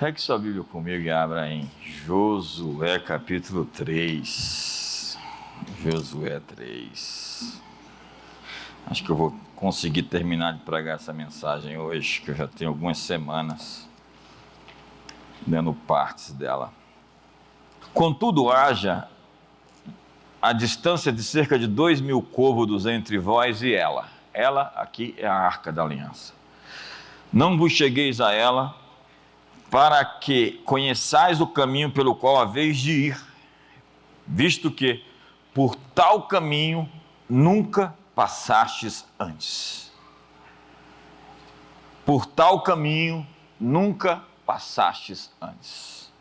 Pegue sua Bíblia comigo e abra em Josué capítulo 3. Josué 3. Acho que eu vou conseguir terminar de pregar essa mensagem hoje, que eu já tenho algumas semanas dando partes dela. Contudo, haja a distância de cerca de 2.000 côvados entre vós e ela. Ela aqui é a Arca da Aliança. Não vos chegueis a ela, para que conheçais o caminho pelo qual haveis de ir, visto que por tal caminho nunca passastes antes. Por tal caminho nunca passastes antes.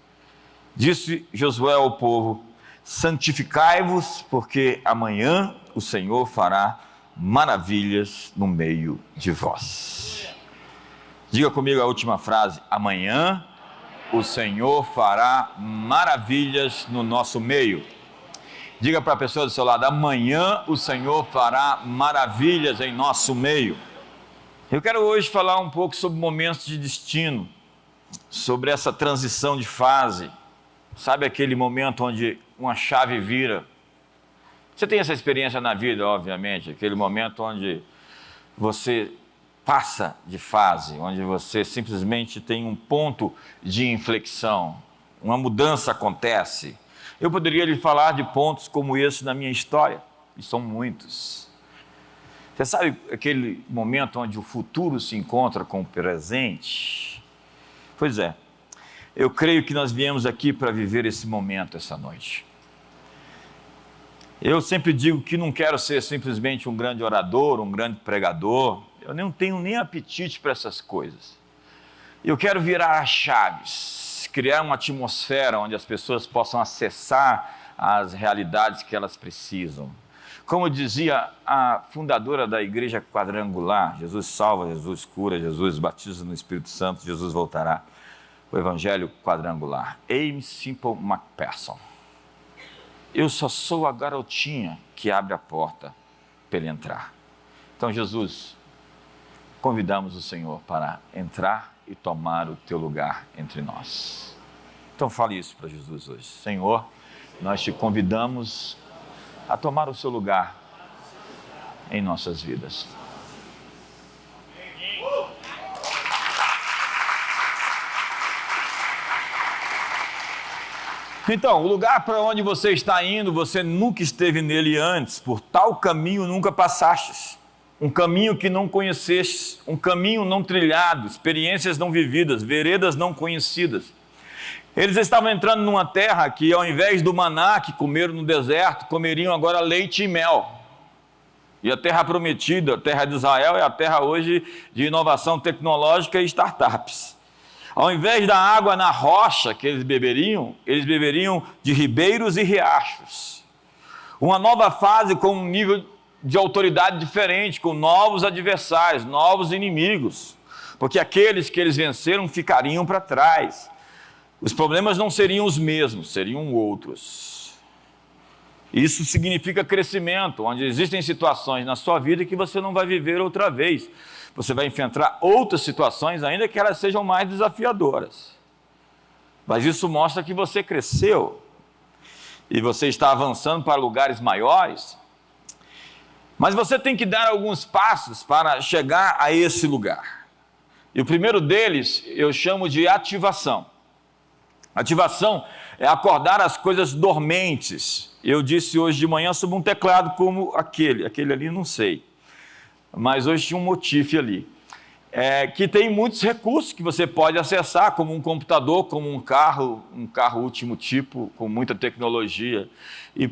Disse Josué ao povo: santificai-vos, porque amanhã o Senhor fará maravilhas no meio de vós. Diga comigo a última frase: amanhã o Senhor fará maravilhas no nosso meio. Diga para a pessoa do seu lado: amanhã o Senhor fará maravilhas em nosso meio. Eu quero hoje falar um pouco sobre momentos de destino, sobre essa transição de fase. Sabe aquele momento onde uma chave vira? Você tem essa experiência na vida, obviamente, aquele momento onde você passa de fase, onde você simplesmente tem um ponto de inflexão, uma mudança acontece. Eu poderia lhe falar de pontos como esse na minha história, e são muitos. Você sabe aquele momento onde o futuro se encontra com o presente? Pois é, eu creio que nós viemos aqui para viver esse momento essa noite. Eu sempre digo que não quero ser simplesmente um grande orador, um grande pregador. Eu não tenho nem apetite para essas coisas. Eu quero virar as chaves, criar uma atmosfera onde as pessoas possam acessar as realidades que elas precisam. Como dizia a fundadora da Igreja Quadrangular: Jesus salva, Jesus cura, Jesus batiza no Espírito Santo, Jesus voltará. O Evangelho Quadrangular. Aimee Semple McPherson. Eu só sou a garotinha que abre a porta para ele entrar. Então, Jesus, convidamos o Senhor para entrar e tomar o teu lugar entre nós. Então fale isso para Jesus hoje: Senhor, nós te convidamos a tomar o seu lugar em nossas vidas. Então, o lugar para onde você está indo, você nunca esteve nele antes, por tal caminho nunca passastes. Um caminho que não conhecestes, um caminho não trilhado, experiências não vividas, veredas não conhecidas. Eles estavam entrando numa terra que, ao invés do maná que comeram no deserto, comeriam agora leite e mel. E a terra prometida, a terra de Israel, é a terra hoje de inovação tecnológica e startups. Ao invés da água na rocha que eles beberiam de ribeiros e riachos. Uma nova fase com um nível de autoridade diferente, com novos adversários, novos inimigos, porque aqueles que eles venceram ficariam para trás. Os problemas não seriam os mesmos, seriam outros. Isso significa crescimento, onde existem situações na sua vida que você não vai viver outra vez. Você vai enfrentar outras situações, ainda que elas sejam mais desafiadoras. Mas isso mostra que você cresceu e você está avançando para lugares maiores. Mas você tem que dar alguns passos para chegar a esse lugar. E o primeiro deles eu chamo de ativação. Ativação é acordar as coisas dormentes. Eu disse hoje de manhã sobre um teclado como aquele ali não sei. Mas hoje tinha um motif ali, que tem muitos recursos que você pode acessar, como um computador, como um carro último tipo, com muita tecnologia. E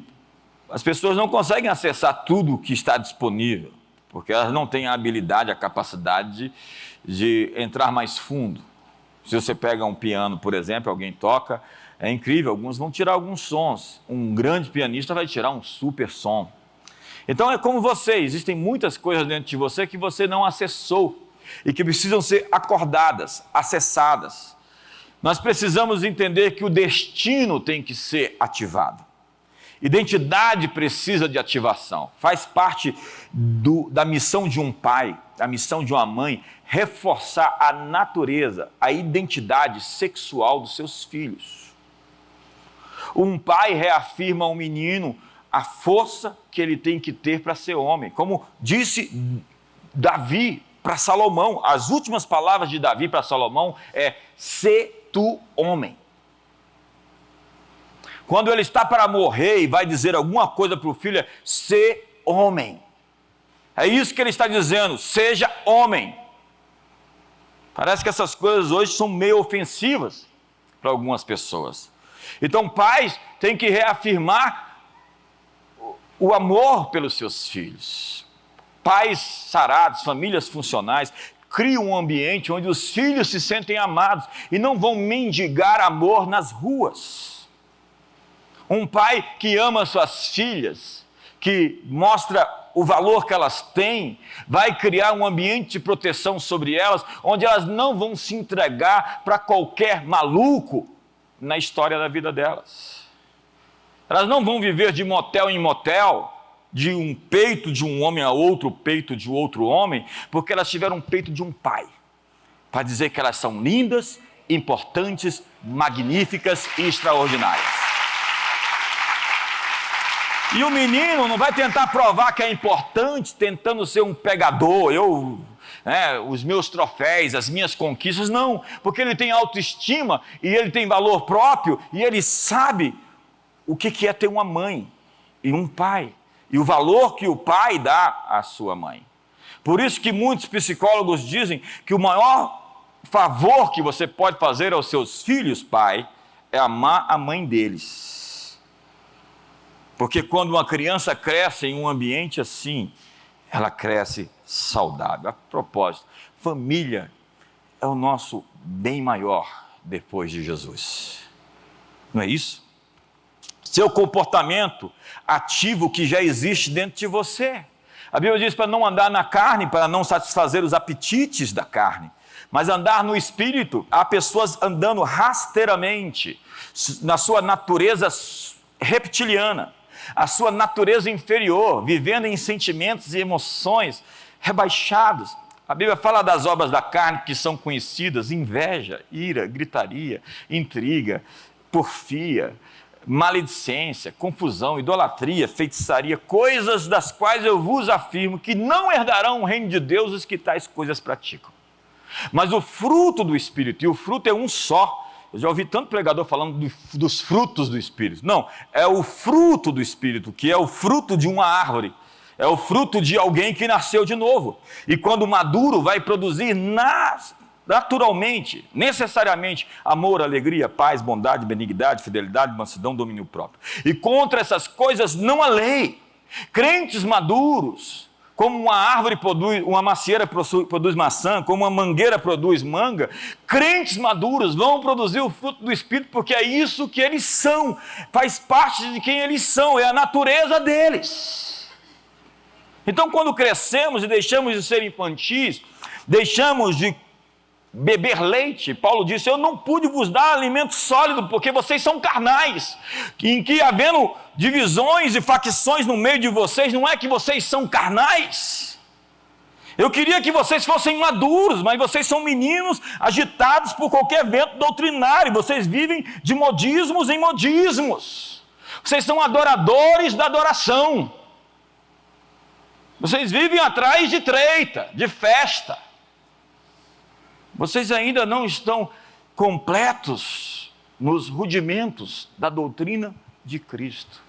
as pessoas não conseguem acessar tudo que está disponível, porque elas não têm a habilidade, a capacidade de entrar mais fundo. Se você pega um piano, por exemplo, alguém toca, é incrível, alguns vão tirar alguns sons. Um grande pianista vai tirar um super som. Então é como você, existem muitas coisas dentro de você que você não acessou e que precisam ser acordadas, acessadas. Nós precisamos entender que o destino tem que ser ativado. Identidade precisa de ativação. Faz parte da missão de um pai, da missão de uma mãe, reforçar a natureza, a identidade sexual dos seus filhos. Um pai reafirma ao menino a força que ele tem que ter para ser homem. Como disse Davi para Salomão, as últimas palavras de Davi para Salomão é: "Sê tu homem". Quando ele está para morrer e vai dizer alguma coisa para o filho, é: "Sê homem". É isso que ele está dizendo: seja homem. Parece que essas coisas hoje são meio ofensivas para algumas pessoas. Então, pais têm que reafirmar o amor pelos seus filhos. Pais sarados, famílias funcionais, criam um ambiente onde os filhos se sentem amados e não vão mendigar amor nas ruas. Um pai que ama suas filhas, que mostra o valor que elas têm, vai criar um ambiente de proteção sobre elas, onde elas não vão se entregar para qualquer maluco na história da vida delas. Elas não vão viver de motel em motel, de um peito de um homem a outro peito de outro homem, porque elas tiveram um peito de um pai, para dizer que elas são lindas, importantes, magníficas e extraordinárias. E o menino não vai tentar provar que é importante, tentando ser um pegador, os meus troféus, as minhas conquistas, não, porque ele tem autoestima e ele tem valor próprio e ele sabe o que é ter uma mãe e um pai, e o valor que o pai dá à sua mãe. Por isso que muitos psicólogos dizem que o maior favor que você pode fazer aos seus filhos, pai, é amar a mãe deles. Porque quando uma criança cresce em um ambiente assim, ela cresce saudável. A propósito, família é o nosso bem maior depois de Jesus. Não é isso? Seu comportamento ativa o que já existe dentro de você. A Bíblia diz para não andar na carne, para não satisfazer os apetites da carne, mas andar no Espírito. Há pessoas andando rasteiramente, na sua natureza reptiliana, a sua natureza inferior, vivendo em sentimentos e emoções rebaixados. A Bíblia fala das obras da carne que são conhecidas: inveja, ira, gritaria, intriga, porfia, maledicência, confusão, idolatria, feitiçaria, coisas das quais eu vos afirmo que não herdarão o reino de Deus os que tais coisas praticam. Mas o fruto do Espírito, e o fruto é um só. Eu já ouvi tanto pregador falando dos frutos do Espírito. Não, é o fruto do Espírito, que é o fruto de uma árvore. É o fruto de alguém que nasceu de novo. E quando maduro, vai produzir naturalmente, necessariamente, amor, alegria, paz, bondade, benignidade, fidelidade, mansidão, domínio próprio. E contra essas coisas não há lei. Crentes maduros, como uma árvore produz, uma macieira produz maçã, como uma mangueira produz manga, crentes maduros vão produzir o fruto do Espírito, porque é isso que eles são, faz parte de quem eles são, é a natureza deles. Então, quando crescemos e deixamos de ser infantis, deixamos de beber leite, Paulo disse: eu não pude vos dar alimento sólido, porque vocês são carnais, em que havendo divisões e facções no meio de vocês, não é que vocês são carnais. Eu queria que vocês fossem maduros, mas vocês são meninos agitados por qualquer vento doutrinário, vocês vivem de modismos em modismos, vocês são adoradores da adoração, vocês vivem atrás de treita, de festa. Vocês ainda não estão completos nos rudimentos da doutrina de Cristo.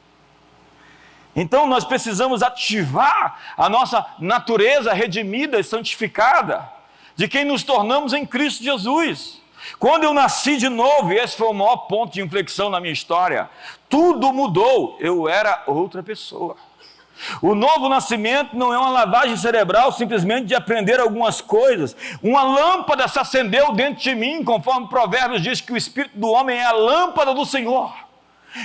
Então nós precisamos ativar a nossa natureza redimida e santificada, de quem nos tornamos em Cristo Jesus. Quando eu nasci de novo, e esse foi o maior ponto de inflexão na minha história, tudo mudou, eu era outra pessoa. O novo nascimento não é uma lavagem cerebral simplesmente de aprender algumas coisas. Uma lâmpada se acendeu dentro de mim, conforme Provérbios diz que o espírito do homem é a lâmpada do Senhor.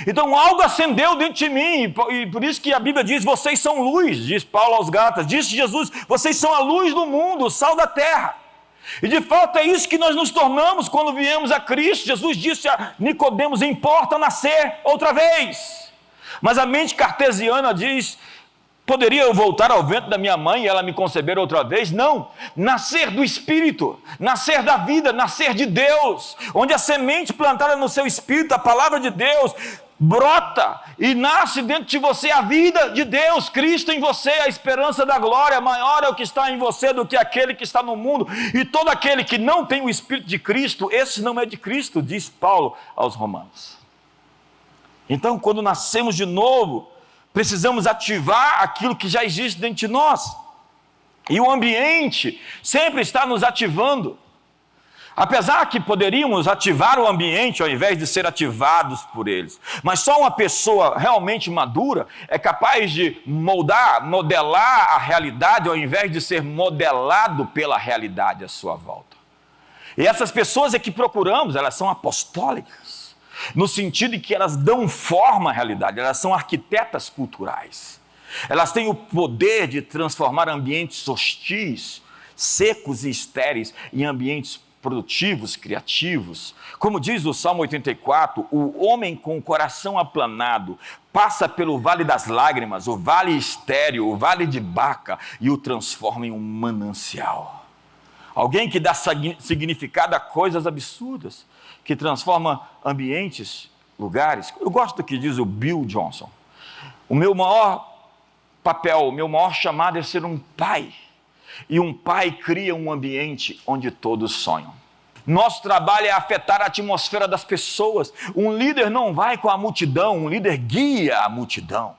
Então algo acendeu dentro de mim, e por isso que a Bíblia diz: vocês são luz, diz Paulo aos Gálatas, disse Jesus: vocês são a luz do mundo, o sal da terra. E de fato é isso que nós nos tornamos quando viemos a Cristo. Jesus disse a Nicodemos: importa nascer outra vez. Mas a mente cartesiana diz: poderia eu voltar ao ventre da minha mãe e ela me conceber outra vez? Não, nascer do Espírito, nascer da vida, nascer de Deus, onde a semente plantada no seu espírito, a palavra de Deus, brota e nasce dentro de você a vida de Deus, Cristo em você, a esperança da glória. Maior é o que está em você do que aquele que está no mundo, e todo aquele que não tem o Espírito de Cristo, esse não é de Cristo, diz Paulo aos Romanos. Então, quando nascemos de novo, precisamos ativar aquilo que já existe dentro de nós, e o ambiente sempre está nos ativando. Apesar que poderíamos ativar o ambiente ao invés de ser ativados por eles, mas só uma pessoa realmente madura é capaz de modelar a realidade ao invés de ser modelado pela realidade à sua volta. E essas pessoas é que procuramos, elas são apostólicas, no sentido de que elas dão forma à realidade, elas são arquitetas culturais. Elas têm o poder de transformar ambientes hostis, secos e estéreis em ambientes produtivos, criativos. Como diz o Salmo 84, o homem com o coração aplanado passa pelo vale das lágrimas, o vale estéril, o vale de Baca, e o transforma em um manancial. Alguém que dá significado a coisas absurdas, que transforma ambientes, lugares. Eu gosto do que diz o Bill Johnson: o meu maior papel, o meu maior chamado é ser um pai. E um pai cria um ambiente onde todos sonham. Nosso trabalho é afetar a atmosfera das pessoas. Um líder não vai com a multidão, um líder guia a multidão.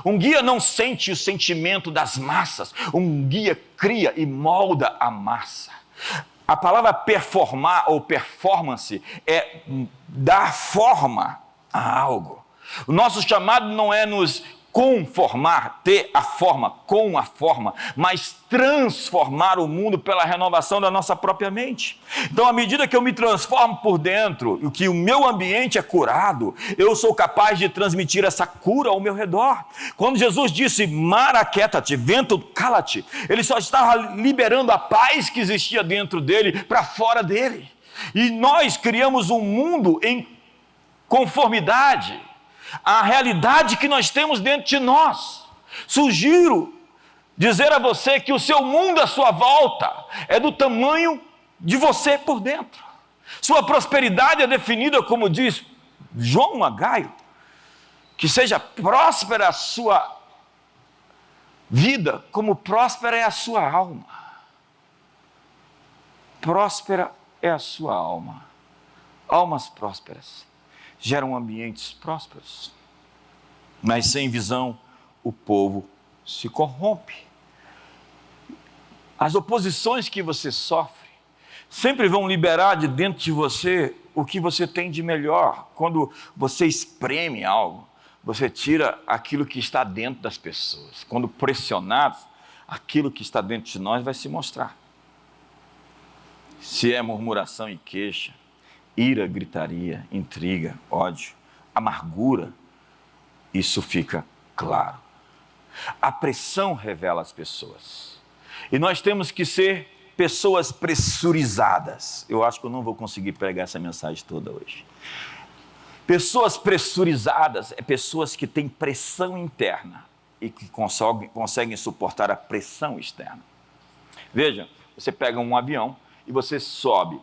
Um guia não sente o sentimento das massas, um guia cria e molda a massa. A palavra performar ou performance é dar forma a algo. O nosso chamado não é nos conformar, ter a forma, com a forma, mas transformar o mundo pela renovação da nossa própria mente. Então, à medida que eu me transformo por dentro, e que o meu ambiente é curado, eu sou capaz de transmitir essa cura ao meu redor. Quando Jesus disse, mar aquieta-te, vento cala-te, ele só estava liberando a paz que existia dentro dele para fora dele. E nós criamos um mundo em conformidade a realidade que nós temos dentro de nós. Sugiro dizer a você que o seu mundo à sua volta é do tamanho de você por dentro. Sua prosperidade é definida, como diz João Magaio, que seja próspera a sua vida, como próspera é a sua alma. Próspera é a sua alma. Almas prósperas geram ambientes prósperos, mas sem visão o povo se corrompe. As oposições que você sofre sempre vão liberar de dentro de você o que você tem de melhor. Quando você espreme algo, você tira aquilo que está dentro das pessoas. Quando pressionados, aquilo que está dentro de nós vai se mostrar. Se é murmuração e queixa, ira, gritaria, intriga, ódio, amargura, isso fica claro. A pressão revela as pessoas. E nós temos que ser pessoas pressurizadas. Eu acho que eu não vou conseguir pregar essa mensagem toda hoje. Pessoas pressurizadas é pessoas que têm pressão interna e que conseguem suportar a pressão externa. Veja, você pega um avião e você sobe.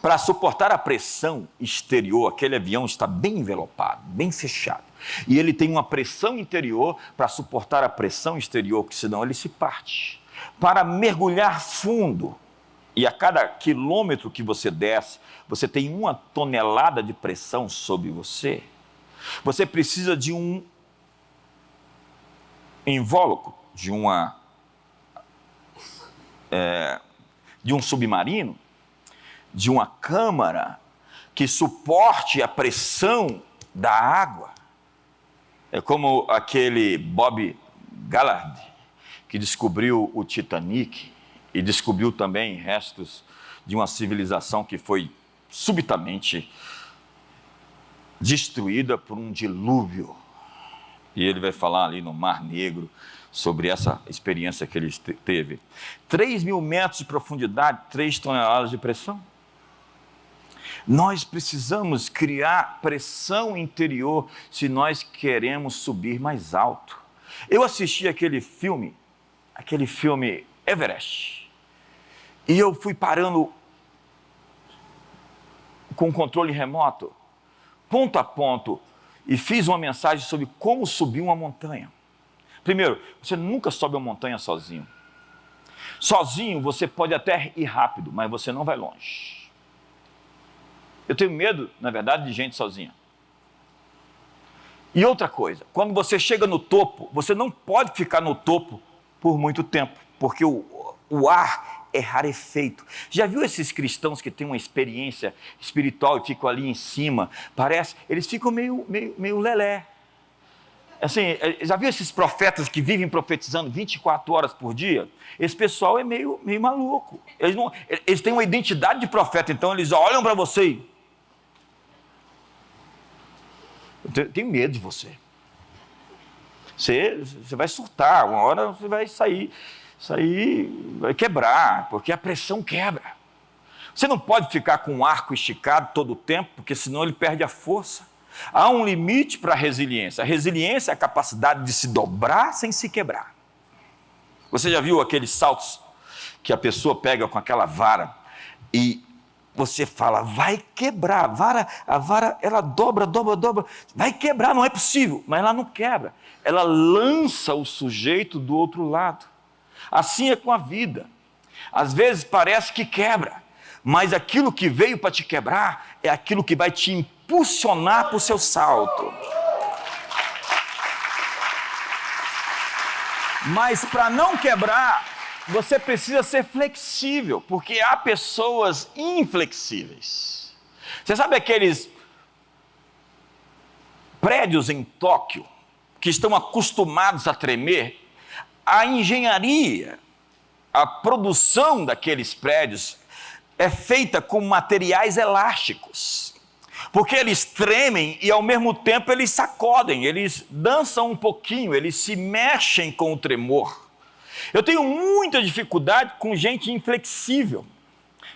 Para suportar a pressão exterior, aquele avião está bem envelopado, bem fechado. E ele tem uma pressão interior para suportar a pressão exterior, porque senão ele se parte. Para mergulhar fundo, e a cada quilômetro que você desce, você tem 1 tonelada de pressão sobre você. Você precisa de um invólucro, de um submarino, de uma câmara que suporte a pressão da água. É como aquele Bob Gallard, que descobriu o Titanic e descobriu também restos de uma civilização que foi subitamente destruída por um dilúvio. E ele vai falar ali no Mar Negro sobre essa experiência que ele teve. 3.000 metros de profundidade, 3 toneladas de pressão. Nós precisamos criar pressão interior se nós queremos subir mais alto. Eu assisti aquele filme Everest, e eu fui parando com controle remoto, ponto a ponto, e fiz uma mensagem sobre como subir uma montanha. Primeiro, você nunca sobe uma montanha sozinho. Sozinho você pode até ir rápido, mas você não vai longe. Eu tenho medo, na verdade, de gente sozinha. E outra coisa, quando você chega no topo, você não pode ficar no topo por muito tempo, porque o ar é rarefeito. Já viu esses cristãos que têm uma experiência espiritual e ficam ali em cima? Parece, eles ficam meio lelé. Assim, já viu esses profetas que vivem profetizando 24 horas por dia? Esse pessoal é meio maluco. Eles têm uma identidade de profeta, então eles olham para você. Eu tenho medo de você. Você vai surtar, uma hora você vai sair, vai quebrar, porque a pressão quebra. Você não pode ficar com o arco esticado todo o tempo, porque senão ele perde a força. Há um limite para a resiliência. A resiliência é a capacidade de se dobrar sem se quebrar. Você já viu aqueles saltos que a pessoa pega com aquela vara e você fala, vai quebrar, a vara ela dobra, vai quebrar, não é possível, mas ela não quebra, ela lança o sujeito do outro lado. Assim é com a vida, às vezes parece que quebra, mas aquilo que veio para te quebrar é aquilo que vai te impulsionar para o seu salto. Mas para não quebrar, você precisa ser flexível, porque há pessoas inflexíveis. Você sabe aqueles prédios em Tóquio que estão acostumados a tremer? A engenharia, a produção daqueles prédios é feita com materiais elásticos, porque eles tremem e ao mesmo tempo eles sacodem, eles dançam um pouquinho, eles se mexem com o tremor. Eu tenho muita dificuldade com gente inflexível.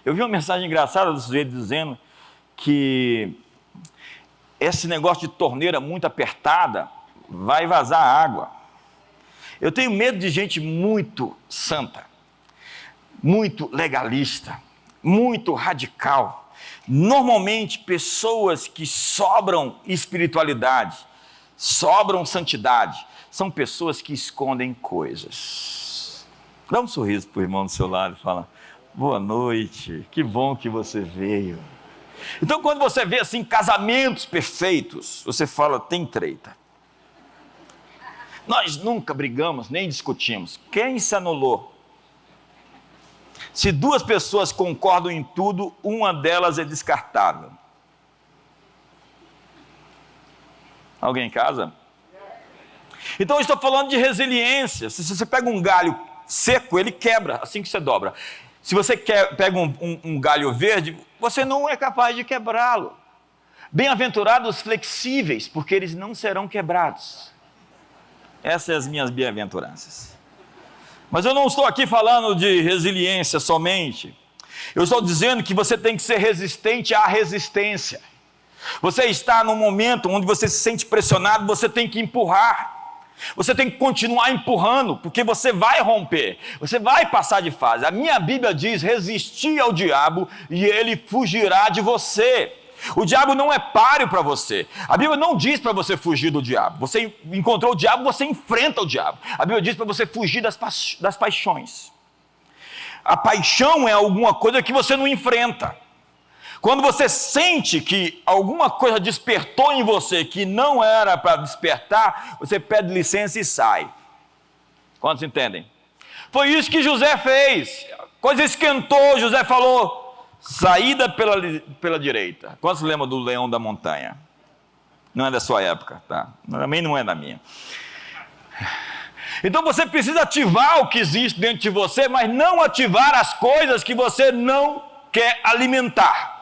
Eu vi uma mensagem engraçada do sujeito dizendo que esse negócio de torneira muito apertada vai vazar água. Eu tenho medo de gente muito santa, muito legalista, muito radical. Normalmente pessoas que sobram espiritualidade, sobram santidade, são pessoas que escondem coisas. Dá um sorriso para o irmão do seu lado e fala, boa noite, que bom que você veio. Então quando você vê assim casamentos perfeitos, você fala, tem treta. Nós nunca brigamos, nem discutimos. Quem se anulou? Se duas pessoas concordam em tudo, uma delas é descartável. Alguém em casa? Então eu estou falando de resiliência. Se você pega um galho seco, ele quebra assim que você dobra. Se você pega um galho verde, você não é capaz de quebrá-lo. Bem-aventurados os flexíveis, porque eles não serão quebrados. Essas são as minhas bem-aventuranças. Mas eu não estou aqui falando de resiliência somente. Eu estou dizendo que você tem que ser resistente à resistência. Você está num momento onde você se sente pressionado, você tem que empurrar. Você tem que continuar empurrando, porque você vai romper, você vai passar de fase. A minha Bíblia diz, resistir ao diabo e ele fugirá de você. O diabo não é páreo para você. A Bíblia não diz para você fugir do diabo. Você encontrou o diabo, você enfrenta o diabo. A Bíblia diz para você fugir das paixões. A paixão é alguma coisa que você não enfrenta. Quando você sente que alguma coisa despertou em você que não era para despertar, você pede licença e sai. Quantos entendem? Foi isso que José fez. A coisa esquentou, José falou, saída pela direita. Quantos lembram do leão da montanha? Não é da sua época, tá? Também não é da minha. Então você precisa ativar o que existe dentro de você, mas não ativar as coisas que você não quer alimentar.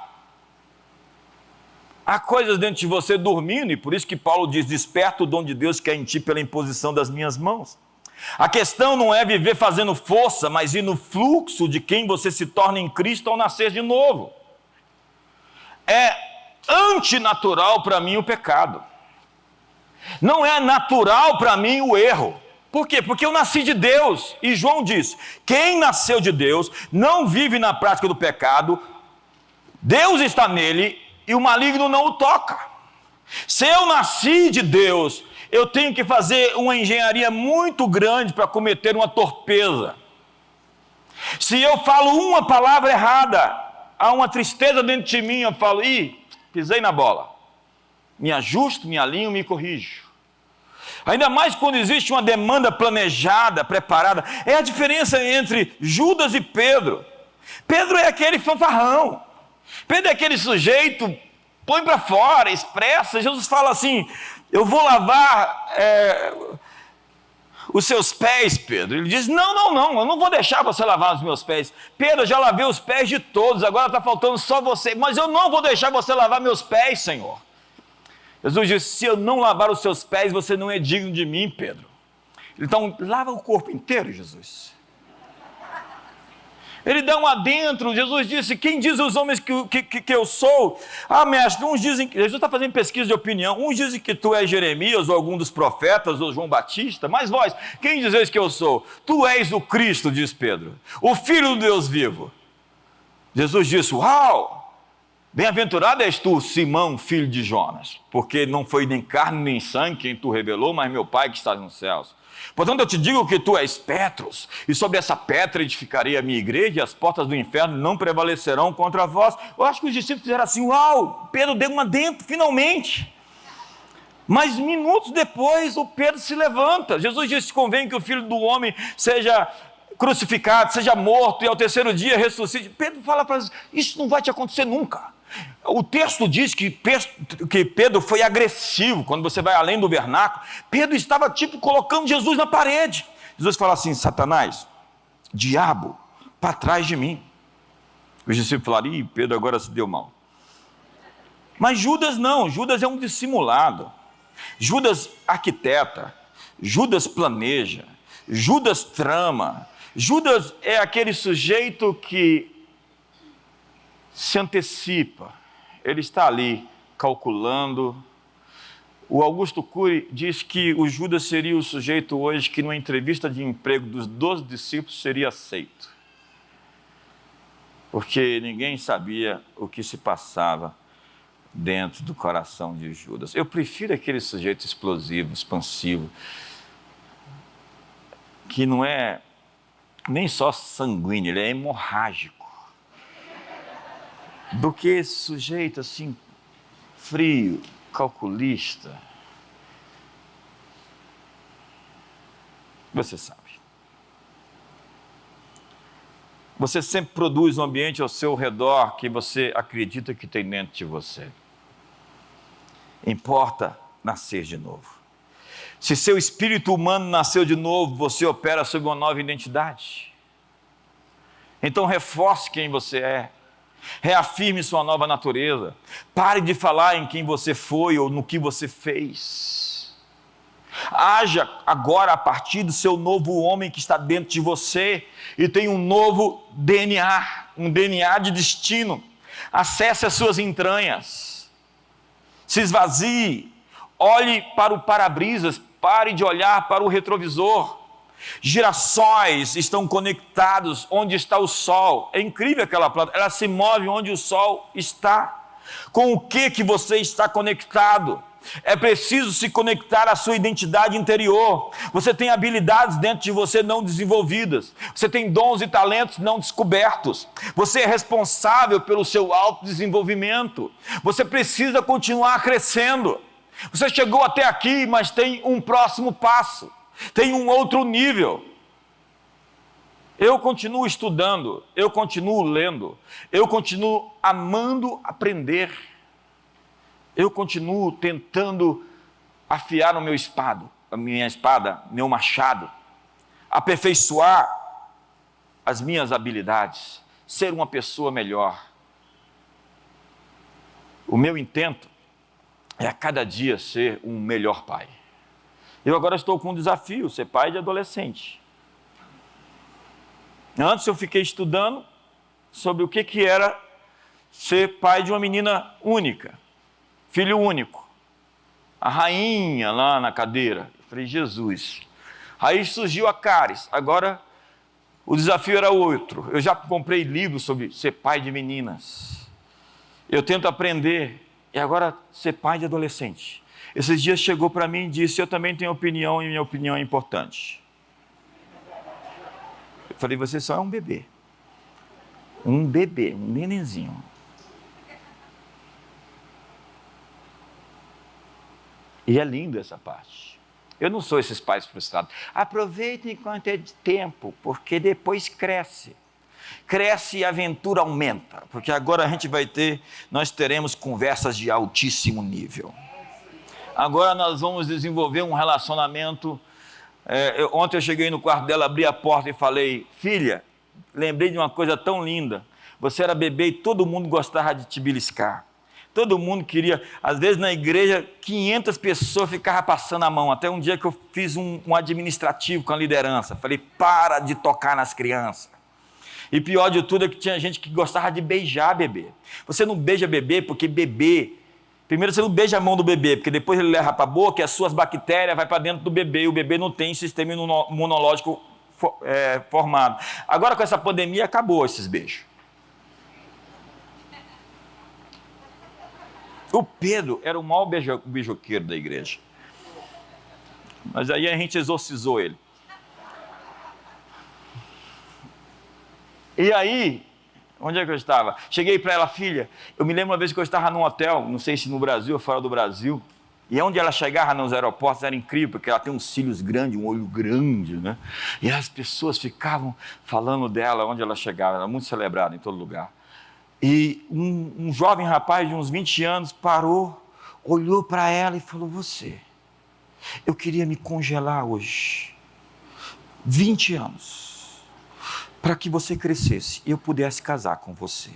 Há coisas dentro de você dormindo, e por isso que Paulo diz, desperta o dom de Deus que é em ti pela imposição das minhas mãos. A questão não é viver fazendo força, mas ir no fluxo de quem você se torna em Cristo ao nascer de novo. é antinatural para mim o pecado. Não é natural para mim o erro. Por quê? Porque eu nasci de Deus. E João diz: quem nasceu de Deus não vive na prática do pecado, Deus está nele e o maligno não o toca. Se eu nasci de Deus, eu tenho que fazer uma engenharia muito grande para cometer uma torpeza. Se eu falo uma palavra errada, há uma tristeza dentro de mim, eu falo: ih, pisei na bola. Me ajusto, me alinho, me corrijo. Ainda mais quando existe uma demanda planejada, preparada. É a diferença entre Judas e Pedro. Pedro é aquele fanfarrão. Pedro é aquele sujeito, põe para fora, expressa. Jesus fala assim: eu vou lavar os seus pés, Pedro. Ele diz: não, eu não vou deixar você lavar os meus pés. Pedro, eu já lavei os pés de todos, agora está faltando só você. Mas eu não vou deixar você lavar meus pés, Senhor. Jesus disse: se eu não lavar os seus pés, você não é digno de mim, Pedro. Então, lava o corpo inteiro, Jesus. Ele dá um adentro. Jesus disse: quem diz os homens que eu sou? Ah, mestre, uns dizem que... Jesus está fazendo pesquisa de opinião. Uns dizem que tu és Jeremias, ou algum dos profetas, ou João Batista. Mas vós, quem dizeis que eu sou? Tu és o Cristo, diz Pedro, o Filho do Deus vivo. Jesus disse: uau! Bem-aventurado és tu, Simão, filho de Jonas, porque não foi nem carne nem sangue quem tu revelou, mas meu Pai que está nos céus. Portanto, eu te digo que tu és Petros, e sobre essa pedra edificarei a minha igreja, e as portas do inferno não prevalecerão contra vós. Eu acho que os discípulos fizeram assim: uau, Pedro deu uma dentro, finalmente. Mas minutos depois, o Pedro se levanta. Jesus disse: convém que o Filho do Homem seja crucificado, seja morto, e ao terceiro dia ressuscite. Pedro fala para eles: isso não vai te acontecer nunca. O texto diz que Pedro foi agressivo. Quando você vai além do vernáculo, Pedro estava colocando Jesus na parede. Jesus fala assim: Satanás, diabo, para trás de mim. Os discípulos falaram: ih, Pedro agora se deu mal. Mas Judas não, Judas é um dissimulado. Judas arquiteta, Judas planeja, Judas trama. Judas é aquele sujeito que se antecipa. Ele está ali calculando. O Augusto Cury diz que o Judas seria o sujeito hoje que numa entrevista de emprego dos 12 discípulos seria aceito. Porque ninguém sabia o que se passava dentro do coração de Judas. Eu prefiro aquele sujeito explosivo, expansivo, que não é nem só sanguíneo, ele é hemorrágico, do que esse sujeito assim, frio, calculista. Você sabe. Você sempre produz um ambiente ao seu redor que você acredita que tem dentro de você. Importa nascer de novo. Se seu espírito humano nasceu de novo, você opera sob uma nova identidade. Então reforce quem você é. Reafirme sua nova natureza. Pare de falar em quem você foi ou no que você fez. Haja agora a partir do seu novo homem que está dentro de você e tem um novo DNA, um DNA de destino. Acesse as suas entranhas. Se esvazie. Olhe para o para-brisas. Pare de olhar para o retrovisor. Girassóis estão conectados onde está o sol. É incrível aquela planta, ela se move onde o sol está. Com o que você está conectado? É preciso se conectar à sua identidade interior. Você tem habilidades dentro de você não desenvolvidas. Você tem dons e talentos não descobertos. Você é responsável pelo seu autodesenvolvimento. Você precisa continuar crescendo. Você chegou até aqui, mas tem um próximo passo. Tem um outro nível. Eu continuo estudando, eu continuo lendo, eu continuo amando aprender. Eu continuo tentando afiar o meu minha espada, meu machado, aperfeiçoar as minhas habilidades, ser uma pessoa melhor. O meu intento é a cada dia ser um melhor pai. Eu agora estou com um desafio, ser pai de adolescente. Antes eu fiquei estudando sobre o que era ser pai de uma menina única, filho único. A rainha lá na cadeira. Eu falei, Jesus. Aí surgiu a Caris. Agora o desafio era outro. Eu já comprei livros sobre ser pai de meninas. Eu tento aprender. E agora ser pai de adolescente. Esses dias chegou para mim e disse, eu também tenho opinião e minha opinião é importante. Eu falei, você só é um bebê. Um bebê, um nenenzinho. E é lindo essa parte. Eu não sou esses pais frustrados. Aproveitem enquanto é de tempo, porque depois cresce. Cresce e a aventura aumenta. Porque agora nós teremos conversas de altíssimo nível. Agora nós vamos desenvolver um relacionamento. Ontem eu cheguei no quarto dela, abri a porta e falei, filha, lembrei de uma coisa tão linda. Você era bebê e todo mundo gostava de te beliscar. Todo mundo queria, às vezes na igreja, 500 pessoas ficavam passando a mão. Até um dia que eu fiz um administrativo com a liderança. Falei, para de tocar nas crianças. E pior de tudo é que tinha gente que gostava de beijar bebê. Você não beija bebê porque bebê... Primeiro você não beija a mão do bebê, porque depois ele leva para a boca e as suas bactérias vão para dentro do bebê. E o bebê não tem sistema imunológico formado. Agora com essa pandemia acabou esses beijos. O Pedro era o maior beijoqueiro da igreja. Mas aí a gente exorcizou ele. E aí, onde é que eu estava? Cheguei para ela, filha, eu me lembro uma vez que eu estava num hotel, não sei se no Brasil ou fora do Brasil, e onde ela chegava nos aeroportos era incrível, porque ela tem uns cílios grandes, um olho grande, né? E as pessoas ficavam falando dela onde ela chegava, ela era muito celebrada em todo lugar. E um jovem rapaz de uns 20 anos parou, olhou para ela e falou, você, eu queria me congelar hoje, 20 anos, para que você crescesse e eu pudesse casar com você.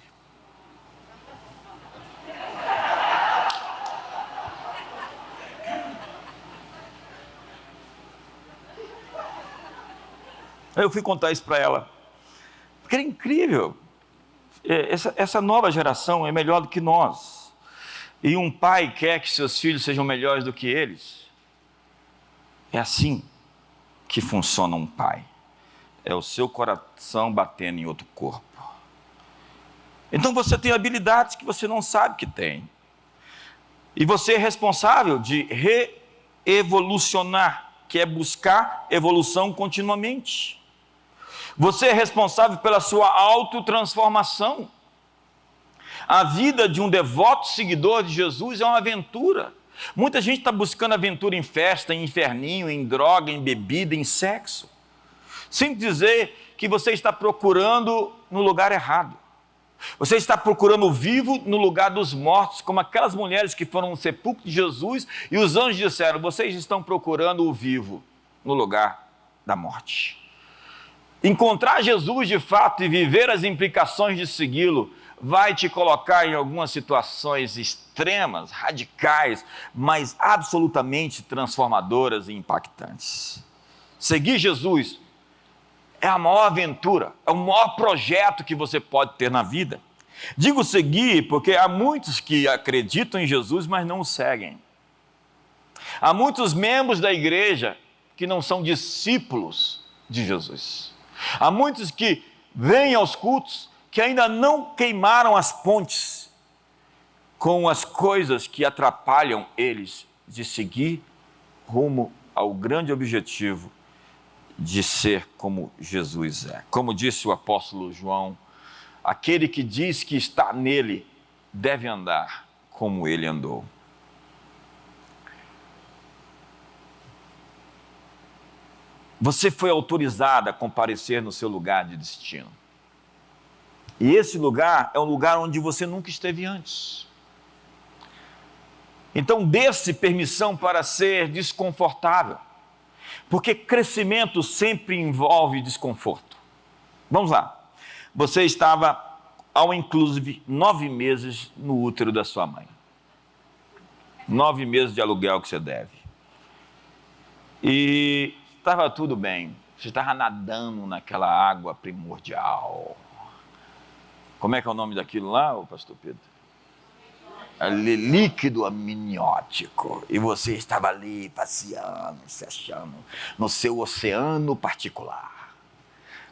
Aí eu fui contar isso para ela, porque era incrível. Essa nova geração é melhor do que nós. E um pai quer que seus filhos sejam melhores do que eles. É assim que funciona um pai. É o seu coração batendo em outro corpo. Então você tem habilidades que você não sabe que tem. E você é responsável de reevolucionar, que é buscar evolução continuamente. Você é responsável pela sua autotransformação. A vida de um devoto seguidor de Jesus é uma aventura. Muita gente está buscando aventura em festa, em inferninho, em droga, em bebida, em sexo. Sem dizer que você está procurando no lugar errado. Você está procurando o vivo no lugar dos mortos, como aquelas mulheres que foram no sepulcro de Jesus e os anjos disseram, vocês estão procurando o vivo no lugar da morte. Encontrar Jesus de fato e viver as implicações de segui-lo vai te colocar em algumas situações extremas, radicais, mas absolutamente transformadoras e impactantes. Seguir Jesus é a maior aventura, é o maior projeto que você pode ter na vida. Digo seguir porque há muitos que acreditam em Jesus, mas não o seguem. Há muitos membros da igreja que não são discípulos de Jesus. Há muitos que vêm aos cultos que ainda não queimaram as pontes com as coisas que atrapalham eles de seguir rumo ao grande objetivo de ser como Jesus é. Como disse o apóstolo João, aquele que diz que está nele deve andar como ele andou. Você foi autorizado a comparecer no seu lugar de destino. E esse lugar é um lugar onde você nunca esteve antes. Então, dê-se permissão para ser desconfortável. Porque crescimento sempre envolve desconforto. Vamos lá. Você estava, ao inclusive, 9 meses no útero da sua mãe. 9 meses de aluguel que você deve. E estava tudo bem. Você estava nadando naquela água primordial. Como é que é o nome daquilo lá, ô pastor Pedro? Líquido amniótico. E você estava ali passeando, se achando no seu oceano particular,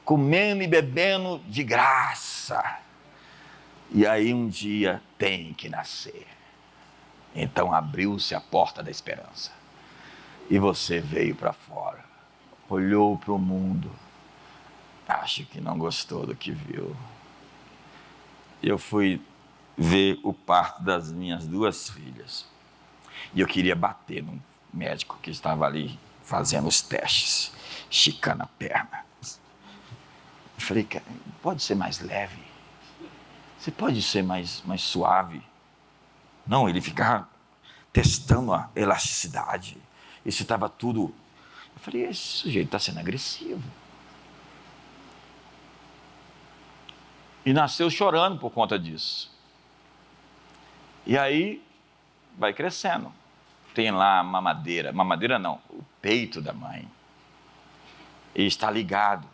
comendo e bebendo de graça. E aí um dia tem que nascer. Então abriu-se a porta da esperança. E você veio para fora, olhou para o mundo, acho que não gostou do que viu. Eu fui ver o parto das minhas 2 filhas. E eu queria bater num médico que estava ali fazendo os testes, esticando a perna. Eu falei, cara, pode ser mais leve? Você pode ser mais suave? Não, ele ficava testando a elasticidade. Isso estava tudo... Eu falei, esse sujeito está sendo agressivo. E nasceu chorando por conta disso. E aí, vai crescendo. Tem lá a mamadeira. Mamadeira não, o peito da mãe. E está ligado.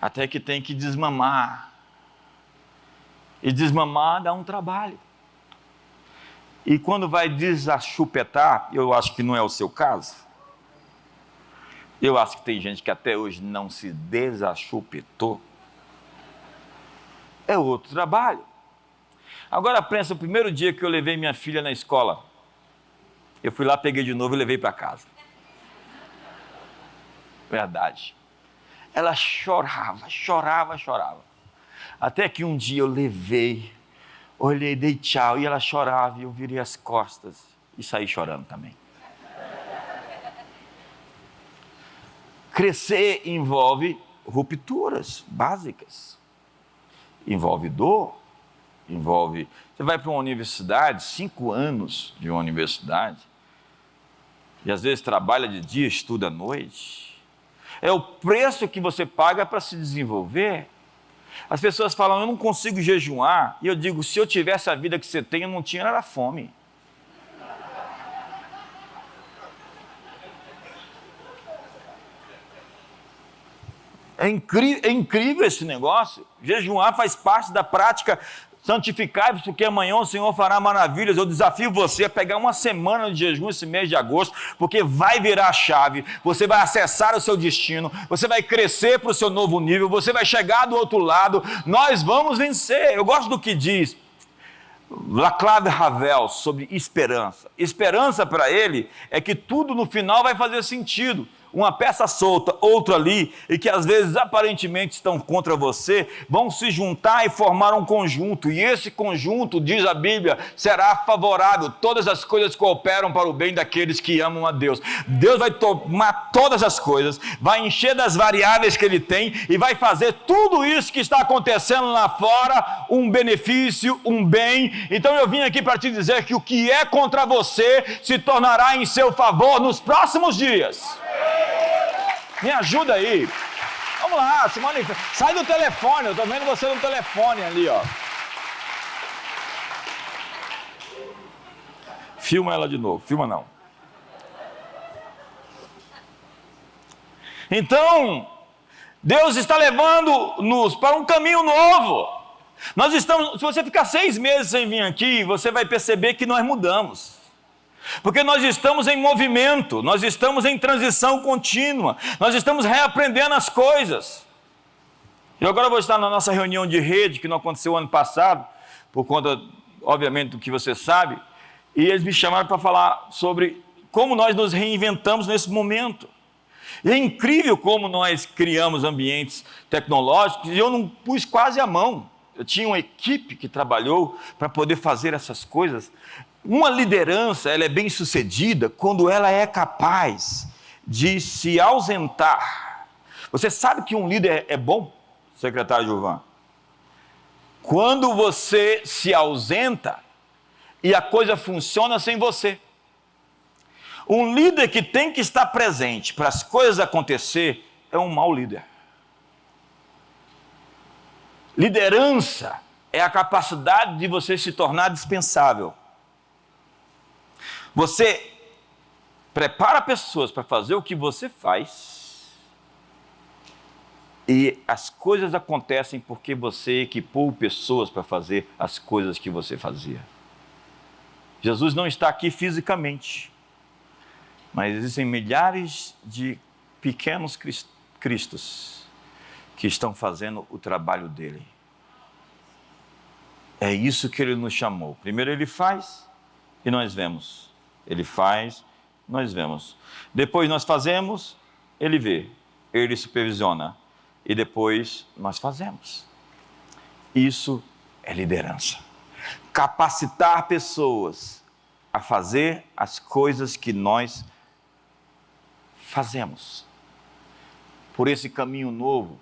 Até que tem que desmamar. E desmamar dá um trabalho. E quando vai desachupetar, eu acho que não é o seu caso. Eu acho que tem gente que até hoje não se desachupetou. É outro trabalho. Agora pensa, o primeiro dia que eu levei minha filha na escola, eu fui lá, peguei de novo e levei para casa. Verdade. Ela chorava. Até que um dia eu levei, olhei, dei tchau, e ela chorava, e eu virei as costas e saí chorando também. Crescer envolve rupturas básicas. Envolve dor, envolve... Você vai para uma universidade, 5 anos de uma universidade, e às vezes trabalha de dia, estuda à noite. É o preço que você paga para se desenvolver. As pessoas falam, eu não consigo jejuar. E eu digo, se eu tivesse a vida que você tem, eu não tinha, era fome. É incrível esse negócio. Jejuar faz parte da prática. Santificai-vos, porque amanhã o Senhor fará maravilhas. Eu desafio você a pegar uma semana de jejum esse mês de agosto, porque vai virar a chave, você vai acessar o seu destino, você vai crescer para o seu novo nível, você vai chegar do outro lado, nós vamos vencer. Eu gosto do que diz Václav Havel sobre esperança. Esperança para ele é que tudo no final vai fazer sentido. Uma peça solta, outra ali, e que às vezes aparentemente estão contra você, vão se juntar e formar um conjunto, e esse conjunto, diz a Bíblia, será favorável. Todas as coisas cooperam para o bem daqueles que amam a Deus. Deus vai tomar todas as coisas, vai encher das variáveis que Ele tem, e vai fazer tudo isso que está acontecendo lá fora um benefício, um bem. Então eu vim aqui para te dizer que o que é contra você se tornará em seu favor nos próximos dias. Me ajuda aí. Vamos lá, Simone. Sai do telefone, eu estou vendo você no telefone ali, ó. Filma ela de novo. Filma não. Então, Deus está levando-nos para um caminho novo. Nós estamos, se você ficar 6 meses sem vir aqui, você vai perceber que nós mudamos. Porque nós estamos em movimento, nós estamos em transição contínua, nós estamos reaprendendo as coisas. Eu agora vou estar na nossa reunião de rede, que não aconteceu ano passado, por conta, obviamente, do que você sabe, e eles me chamaram para falar sobre como nós nos reinventamos nesse momento. E é incrível como nós criamos ambientes tecnológicos, e eu não pus quase a mão. Eu tinha uma equipe que trabalhou para poder fazer essas coisas. Uma liderança, ela é bem sucedida quando ela é capaz de se ausentar. Você sabe que um líder é bom, secretário Gilvan? Quando você se ausenta e a coisa funciona sem você. Um líder que tem que estar presente para as coisas acontecer é um mau líder. Liderança é a capacidade de você se tornar dispensável. Você prepara pessoas para fazer o que você faz E as coisas acontecem porque você equipou pessoas para fazer as coisas que você fazia. Jesus não está aqui fisicamente, mas existem milhares de pequenos cristos que estão fazendo o trabalho dele. É isso que ele nos chamou. Primeiro ele faz e nós vemos. Ele faz, nós vemos. Depois nós fazemos, ele vê, ele supervisiona. E depois nós fazemos. Isso é liderança. Capacitar pessoas a fazer as coisas que nós fazemos. Por esse caminho novo,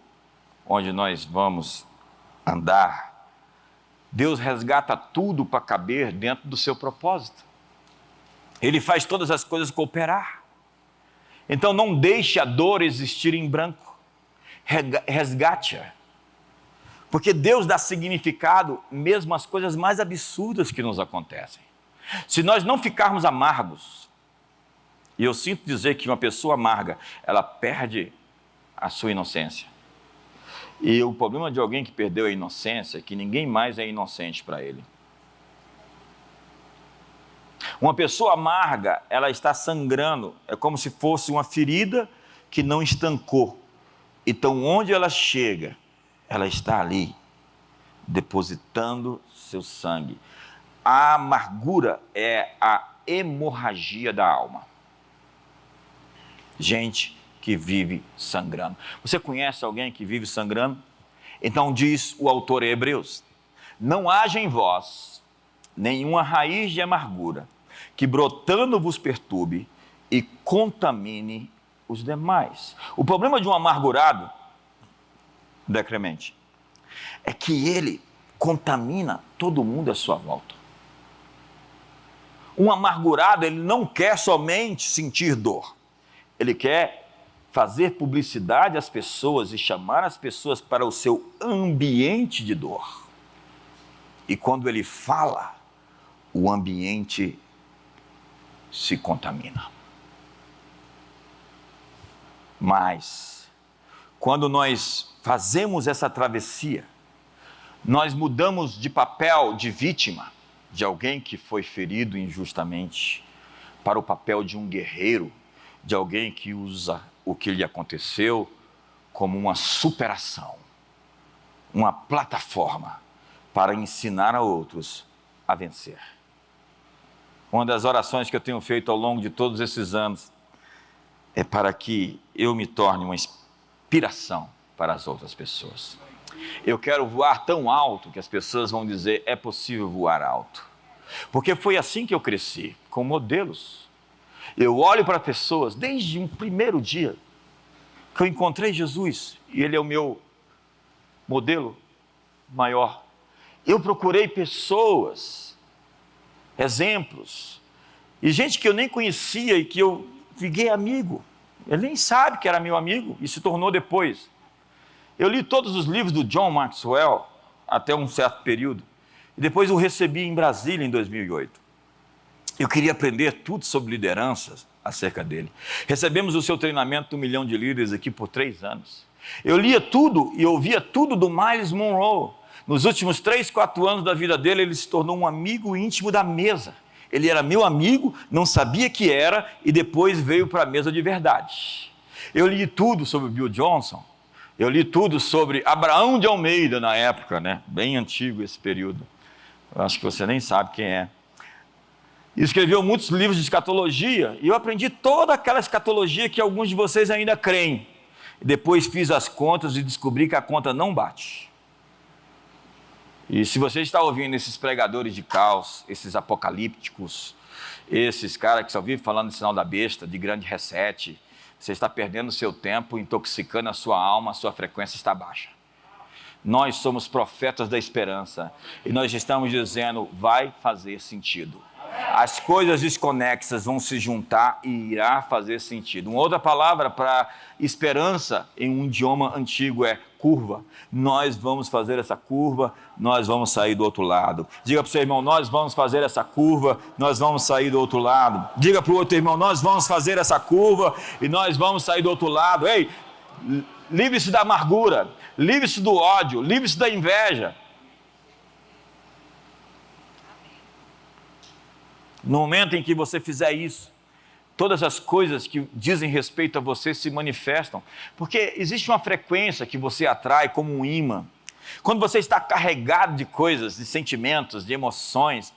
onde nós vamos andar, Deus resgata tudo para caber dentro do seu propósito. Ele faz todas as coisas cooperar. Então não deixe a dor existir em branco. Resgate-a. Porque Deus dá significado mesmo às coisas mais absurdas que nos acontecem. Se nós não ficarmos amargos, e eu sinto dizer que uma pessoa amarga, ela perde a sua inocência. E o problema de alguém que perdeu a inocência é que ninguém mais é inocente para ele. Uma pessoa amarga, ela está sangrando, é como se fosse uma ferida que não estancou. Então, onde ela chega, ela está ali, depositando seu sangue. A amargura é a hemorragia da alma. Gente que vive sangrando. Você conhece alguém que vive sangrando? Então diz o autor em Hebreus: não haja em vós nenhuma raiz de amargura, que brotando vos perturbe e contamine os demais. O problema de um amargurado, Decremente, é que ele contamina todo mundo à sua volta. Um amargurado, ele não quer somente sentir dor, ele quer fazer publicidade às pessoas e chamar as pessoas para o seu ambiente de dor. E quando ele fala, o ambiente se contamina. Mas, quando nós fazemos essa travessia, nós mudamos de papel de vítima, de alguém que foi ferido injustamente, para o papel de um guerreiro, de alguém que usa o que lhe aconteceu como uma superação, uma plataforma para ensinar a outros a vencer. Uma das orações que eu tenho feito ao longo de todos esses anos é para que eu me torne uma inspiração para as outras pessoas. Eu quero voar tão alto que as pessoas vão dizer: é possível voar alto. Porque foi assim que eu cresci, com modelos. Eu olho para pessoas desde um primeiro dia que eu encontrei Jesus, e ele é o meu modelo maior. Eu procurei pessoas, exemplos, e gente que eu nem conhecia e que eu fiquei amigo. Ele nem sabe que era meu amigo e se tornou depois. Eu li todos os livros do John Maxwell até um certo período, e depois o recebi em Brasília em 2008. Eu queria aprender tudo sobre lideranças acerca dele. Recebemos o seu treinamento do 1 milhão de líderes aqui por 3 anos. Eu lia tudo e ouvia tudo do Myles Munroe. Nos últimos 3, 4 anos da vida dele, ele se tornou um amigo íntimo da mesa. Ele era meu amigo, não sabia que era, e depois veio para a mesa de verdade. Eu li tudo sobre Bill Johnson. Eu li tudo sobre Abraão de Almeida na época, né? Bem antigo esse período. Eu acho que você nem sabe quem é. E escreveu muitos livros de escatologia, e eu aprendi toda aquela escatologia que alguns de vocês ainda creem. E depois fiz as contas e descobri que a conta não bate. E se você está ouvindo esses pregadores de caos, esses apocalípticos, esses caras que só vivem falando de sinal da besta, de grande reset, você está perdendo seu tempo, intoxicando a sua alma, a sua frequência está baixa. Nós somos profetas da esperança, e nós estamos dizendo: vai fazer sentido. As coisas desconexas vão se juntar e irá fazer sentido. Uma outra palavra para esperança em um idioma antigo é curva. Nós vamos fazer essa curva, nós vamos sair do outro lado. Diga para o seu irmão: nós vamos fazer essa curva, nós vamos sair do outro lado. Diga para o outro irmão: nós vamos fazer essa curva e nós vamos sair do outro lado. Ei, livre-se da amargura, livre-se do ódio, livre-se da inveja. No momento em que você fizer isso, todas as coisas que dizem respeito a você se manifestam, porque existe uma frequência que você atrai como um imã. Quando você está carregado de coisas, de sentimentos, de emoções,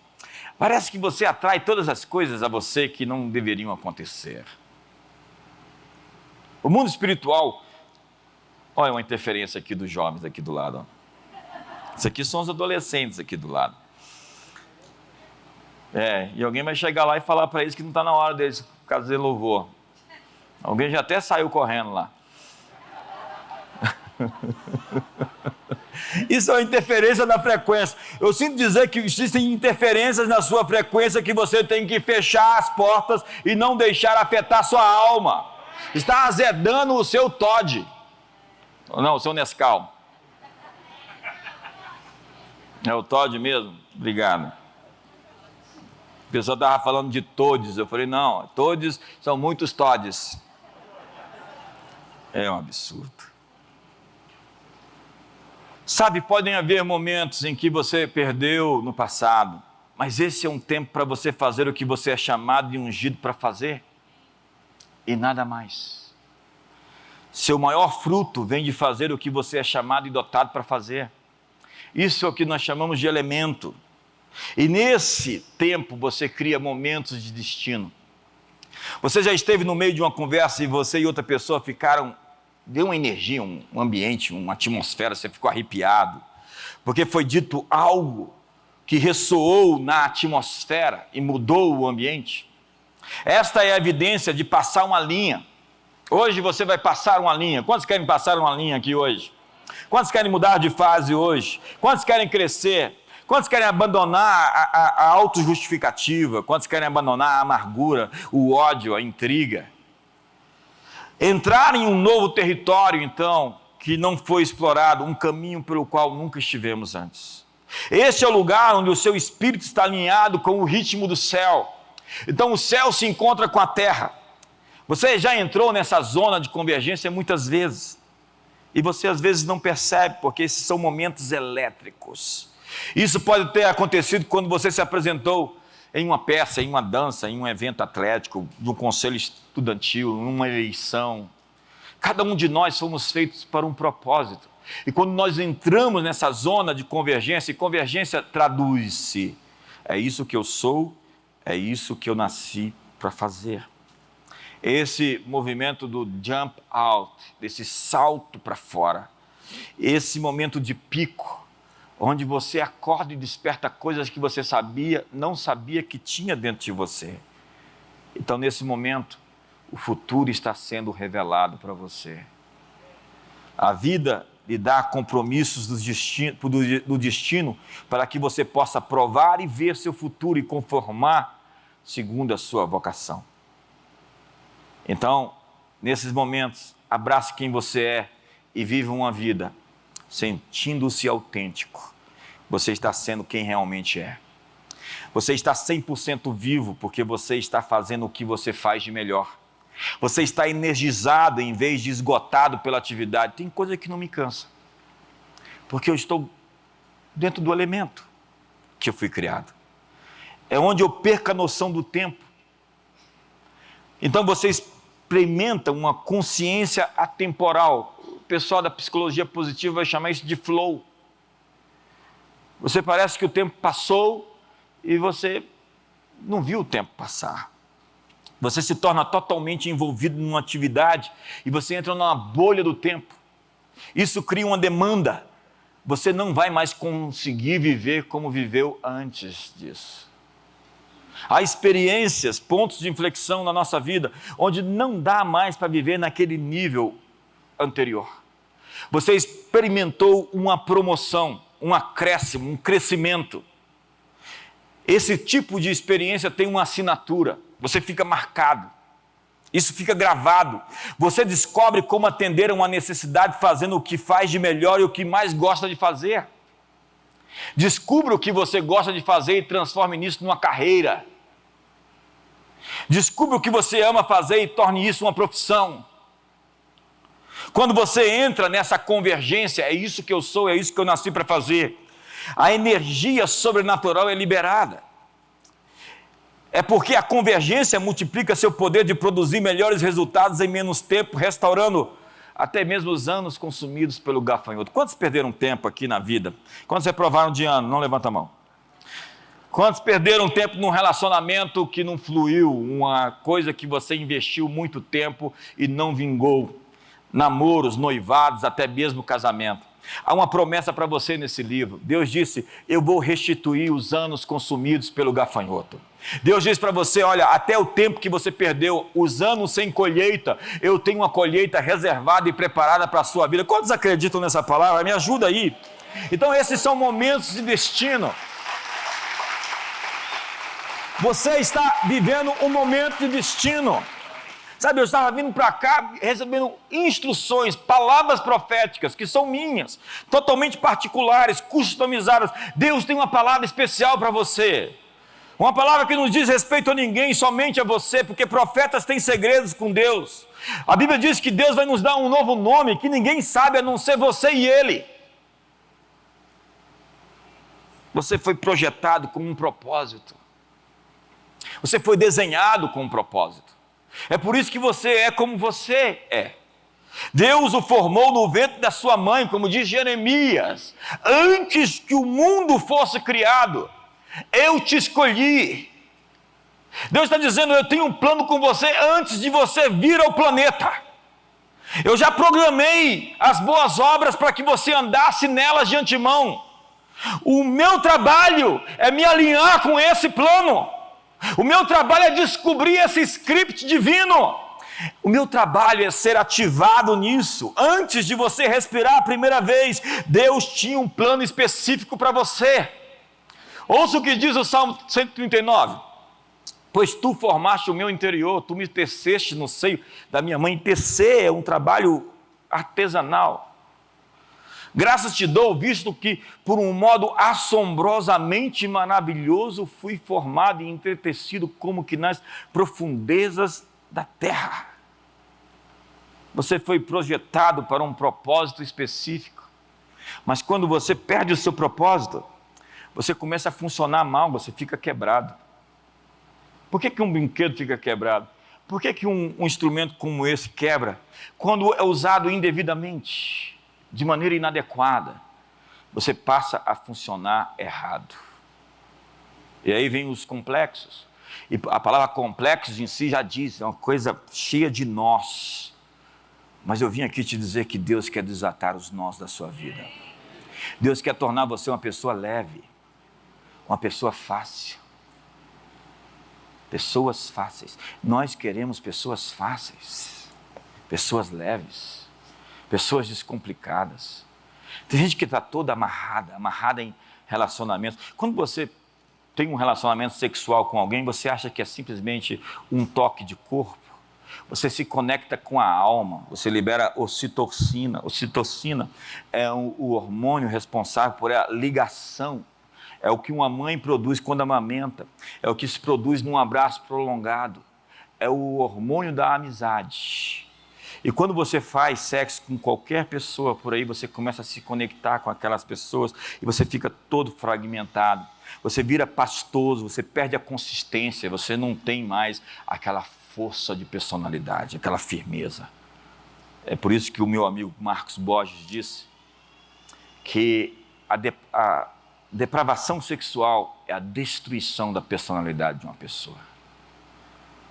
parece que você atrai todas as coisas a você que não deveriam acontecer. O mundo espiritual, olha uma interferência aqui dos jovens aqui do lado. Isso aqui são os adolescentes aqui do lado. E alguém vai chegar lá e falar para eles que não está na hora deles fazer louvor. Alguém já até saiu correndo lá. Isso é uma interferência na frequência. Eu sinto dizer que existem interferências na sua frequência que você tem que fechar as portas e não deixar afetar sua alma. Está azedando o seu Todd. Não, o seu Nescau. É o Todd mesmo? Obrigado. O pessoal estava falando de Todds. Eu falei, não, Todds são muitos Todds. É um absurdo. Sabe, podem haver momentos em que você perdeu no passado, mas esse é um tempo para você fazer o que você é chamado e ungido para fazer, e nada mais. Seu maior fruto vem de fazer o que você é chamado e dotado para fazer. Isso é o que nós chamamos de elemento. E nesse tempo você cria momentos de destino. Você já esteve no meio de uma conversa e você e outra pessoa ficaram, deu uma energia, um ambiente, uma atmosfera, você ficou arrepiado, porque foi dito algo que ressoou na atmosfera e mudou o ambiente. Esta é a evidência de passar uma linha. Hoje você vai passar uma linha. Quantos querem passar uma linha aqui hoje? Quantos querem mudar de fase hoje? Quantos querem crescer? Quantos querem abandonar a autojustificativa? Quantos querem abandonar a amargura, o ódio, a intriga? Entrar em um novo território, então, que não foi explorado, um caminho pelo qual nunca estivemos antes. Este é o lugar onde o seu espírito está alinhado com o ritmo do céu. Então o céu se encontra com a terra. Você já entrou nessa zona de convergência muitas vezes. E você às vezes não percebe, porque esses são momentos elétricos. Isso pode ter acontecido quando você se apresentou em uma peça, em uma dança, em um evento atlético, de um conselho estudantil, em uma eleição. Cada um de nós fomos feitos para um propósito. E quando nós entramos nessa zona de convergência, e convergência traduz-se, é isso que eu sou, é isso que eu nasci para fazer. Esse movimento do jump out, desse salto para fora, esse momento de pico, onde você acorda e desperta coisas que você não sabia que tinha dentro de você. Então, nesse momento, o futuro está sendo revelado para você. A vida lhe dá compromissos do destino para que você possa provar e ver seu futuro e conformar segundo a sua vocação. Então, nesses momentos, abrace quem você é e viva uma vida sentindo-se autêntico. Você está sendo quem realmente é. Você está 100% vivo porque você está fazendo o que você faz de melhor. Você está energizado em vez de esgotado pela atividade. Tem coisa que não me cansa, porque eu estou dentro do elemento que eu fui criado. É onde eu perco a noção do tempo. Então você experimenta uma consciência atemporal. O pessoal da psicologia positiva vai chamar isso de flow. Você parece que o tempo passou e você não viu o tempo passar. Você se torna totalmente envolvido numa atividade e você entra numa bolha do tempo. Isso cria uma demanda. Você não vai mais conseguir viver como viveu antes disso. Há experiências, pontos de inflexão na nossa vida, onde não dá mais para viver naquele nível anterior. Você experimentou uma promoção, um acréscimo, um crescimento. Esse tipo de experiência tem uma assinatura. Você fica marcado. Isso fica gravado. Você descobre como atender a uma necessidade fazendo o que faz de melhor e o que mais gosta de fazer. Descubra o que você gosta de fazer e transforme nisso numa carreira. Descubra o que você ama fazer e torne isso uma profissão. Quando você entra nessa convergência, é isso que eu sou, é isso que eu nasci para fazer, a energia sobrenatural é liberada. É porque a convergência multiplica seu poder de produzir melhores resultados em menos tempo, restaurando até mesmo os anos consumidos pelo gafanhoto. Quantos perderam tempo aqui na vida? Quantos reprovaram de ano? Não levanta a mão. Quantos perderam tempo num relacionamento que não fluiu, uma coisa que você investiu muito tempo e não vingou? Namoros, noivados, até mesmo casamento. Há uma promessa para você nesse livro. Deus disse: eu vou restituir os anos consumidos pelo gafanhoto. Deus diz para você: olha, até o tempo que você perdeu, os anos sem colheita, eu tenho uma colheita reservada e preparada para a sua vida. Quantos acreditam nessa palavra? Me ajuda aí. Então esses são momentos de destino. Você está vivendo um momento de destino. Sabe, eu estava vindo para cá recebendo instruções, palavras proféticas que são minhas, totalmente particulares, customizadas. Deus tem uma palavra especial para você. Uma palavra que não diz respeito a ninguém, somente a você, porque profetas têm segredos com Deus. A Bíblia diz que Deus vai nos dar um novo nome que ninguém sabe a não ser você e Ele. Você foi projetado com um propósito. Você foi desenhado com um propósito. É por isso que você é como você é. Deus o formou no ventre da sua mãe, como diz Jeremias, antes que o mundo fosse criado, eu te escolhi. Deus está dizendo: eu tenho um plano com você antes de você vir ao planeta. Eu já programei as boas obras para que você andasse nelas de antemão. O meu trabalho é me alinhar com esse plano. O meu trabalho é descobrir esse script divino. O meu trabalho é ser ativado nisso. Antes de você respirar a primeira vez, Deus tinha um plano específico para você. Ouça o que diz o Salmo 139. Pois tu formaste o meu interior, tu me teceste no seio da minha mãe. Tecer é um trabalho artesanal. Graças te dou, visto que, por um modo assombrosamente maravilhoso, fui formado e entretecido como que nas profundezas da terra. Você foi projetado para um propósito específico, mas quando você perde o seu propósito, você começa a funcionar mal, você fica quebrado. Por que um brinquedo fica quebrado? Por que um instrumento como esse quebra? Quando é usado indevidamente, de maneira inadequada, você passa a funcionar errado. E aí vem os complexos. E a palavra complexos em si já diz, é uma coisa cheia de nós. Mas eu vim aqui te dizer que Deus quer desatar os nós da sua vida. Deus quer tornar você uma pessoa leve, uma pessoa fácil. Pessoas fáceis. Nós queremos pessoas fáceis, pessoas leves, pessoas descomplicadas. Tem gente que está toda amarrada em relacionamentos. Quando você tem um relacionamento sexual com alguém, você acha que é simplesmente um toque de corpo? Você se conecta com a alma, você libera ocitocina. Ocitocina é o hormônio responsável por a ligação. É o que uma mãe produz quando amamenta. É o que se produz num abraço prolongado. É o hormônio da amizade. E quando você faz sexo com qualquer pessoa por aí, você começa a se conectar com aquelas pessoas e você fica todo fragmentado. Você vira pastoso, você perde a consistência, você não tem mais aquela força de personalidade, aquela firmeza. É por isso que o meu amigo Marcos Borges disse que a depravação sexual é a destruição da personalidade de uma pessoa.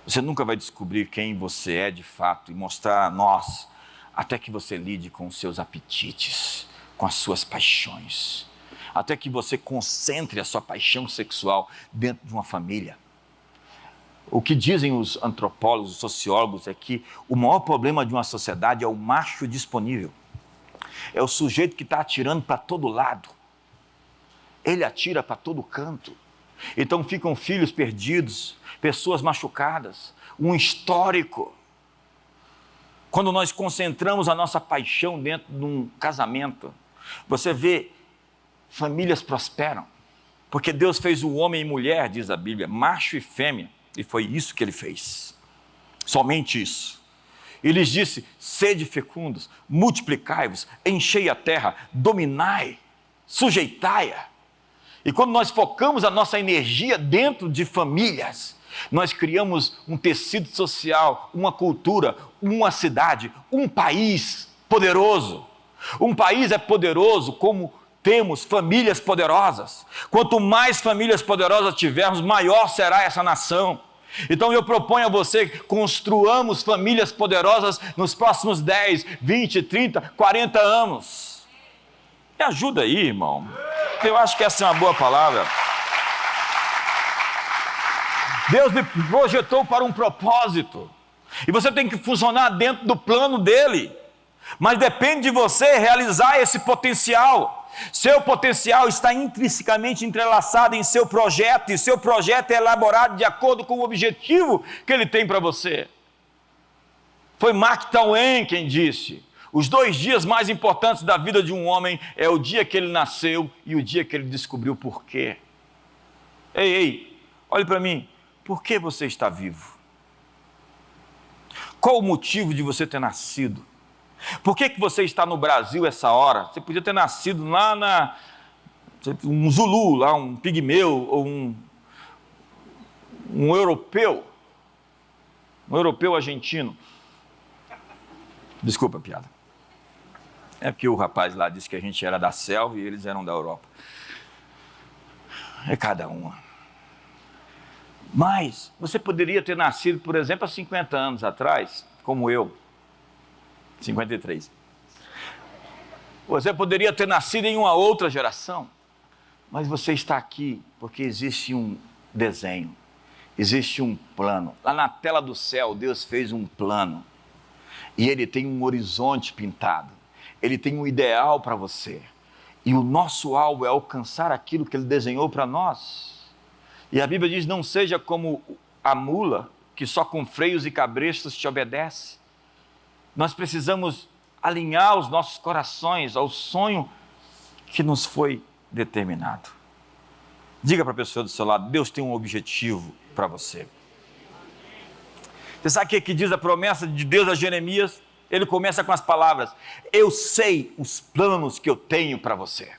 Você nunca vai descobrir quem você é de fato e mostrar a nós, até que você lide com os seus apetites, com as suas paixões, até que você concentre a sua paixão sexual dentro de uma família. O que dizem os antropólogos, os sociólogos, é que o maior problema de uma sociedade é o macho disponível. É o sujeito que está atirando para todo lado. Ele atira para todo canto. Então ficam filhos perdidos, pessoas machucadas, um histórico. Quando nós concentramos a nossa paixão dentro de um casamento, você vê famílias prosperam, porque Deus fez o homem e mulher, diz a Bíblia, macho e fêmea, e foi isso que Ele fez, somente isso. e lhes disse: sede fecundos, multiplicai-vos, enchei a terra, dominai, sujeitai-a. E quando nós focamos a nossa energia dentro de famílias, nós criamos um tecido social, uma cultura, uma cidade, um país poderoso. Um país é poderoso como temos famílias poderosas. Quanto mais famílias poderosas tivermos, maior será essa nação. Então eu proponho a você que construamos famílias poderosas nos próximos 10, 20, 30, 40 anos. Me ajuda aí, irmão. Eu acho que essa é uma boa palavra. Deus me projetou para um propósito. E você tem que funcionar dentro do plano dele. Mas depende de você realizar esse potencial. Seu potencial está intrinsecamente entrelaçado em seu projeto, e seu projeto é elaborado de acordo com o objetivo que ele tem para você. Foi Mark Twain quem disse: os 2 dias mais importantes da vida de um homem é o dia que ele nasceu e o dia que ele descobriu por quê. Ei, olhe para mim, por que você está vivo? Qual o motivo de você ter nascido? Por que você está no Brasil essa hora? Você podia ter nascido lá um Zulu, lá um pigmeu, ou um europeu argentino. Desculpa a piada. É porque o rapaz lá disse que a gente era da selva e eles eram da Europa. É cada uma. Mas você poderia ter nascido, por exemplo, há 50 anos atrás, como eu. 53. Você poderia ter nascido em uma outra geração, mas você está aqui porque existe um desenho, existe um plano. Lá na tela do céu, Deus fez um plano, e Ele tem um horizonte pintado, Ele tem um ideal para você, e o nosso alvo é alcançar aquilo que Ele desenhou para nós. E a Bíblia diz: não seja como a mula, que só com freios e cabrestos te obedece. Nós precisamos alinhar os nossos corações ao sonho que nos foi determinado. Diga para a pessoa do seu lado: Deus tem um objetivo para você. Você sabe o que diz a promessa de Deus a Jeremias? Ele começa com as palavras: eu sei os planos que eu tenho para você.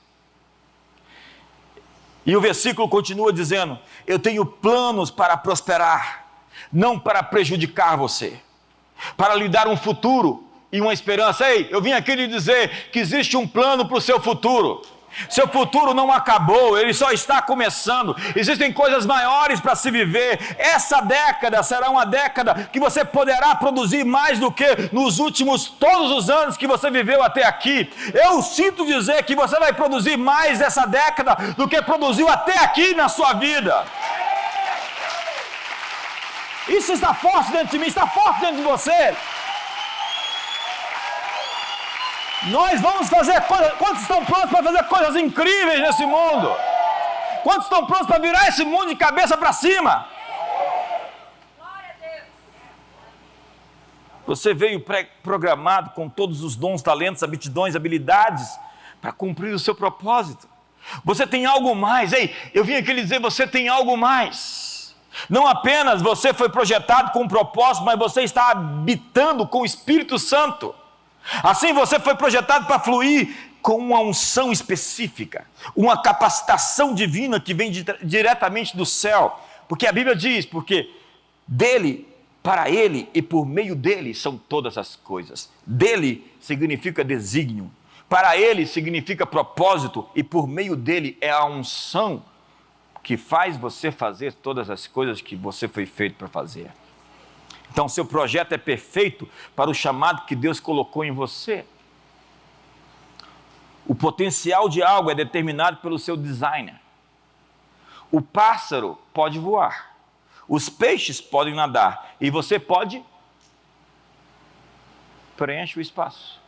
E o versículo continua dizendo: eu tenho planos para prosperar, não para prejudicar você, para lhe dar um futuro e uma esperança. Ei, eu vim aqui lhe dizer que existe um plano para o seu futuro. Seu futuro não acabou, ele só está começando. Existem coisas maiores para se viver. Essa década será uma década que você poderá produzir mais do que nos últimos todos os anos que você viveu até aqui. Eu sinto dizer que você vai produzir mais essa década do que produziu até aqui na sua vida. Isso está forte dentro de mim, está forte dentro de você. Nós vamos fazer coisas. Quantos estão prontos para fazer coisas incríveis nesse mundo? Quantos estão prontos para virar esse mundo de cabeça para cima? Glória a Deus. Você veio pré-programado com todos os dons, talentos, aptidões, habilidades para cumprir o seu propósito. Você tem algo mais. Ei, eu vim aqui lhe dizer: você tem algo mais. Não apenas você foi projetado com um propósito, mas você está habitando com o Espírito Santo. Assim você foi projetado para fluir com uma unção específica, uma capacitação divina que vem diretamente do céu. Porque a Bíblia diz: porque dele, para ele e por meio dele são todas as coisas. Dele significa desígnio, para ele significa propósito, e por meio dele é a unção que faz você fazer todas as coisas que você foi feito para fazer. Então, seu projeto é perfeito para o chamado que Deus colocou em você. O potencial de algo é determinado pelo seu designer. O pássaro pode voar, os peixes podem nadar, e você pode preencher o espaço.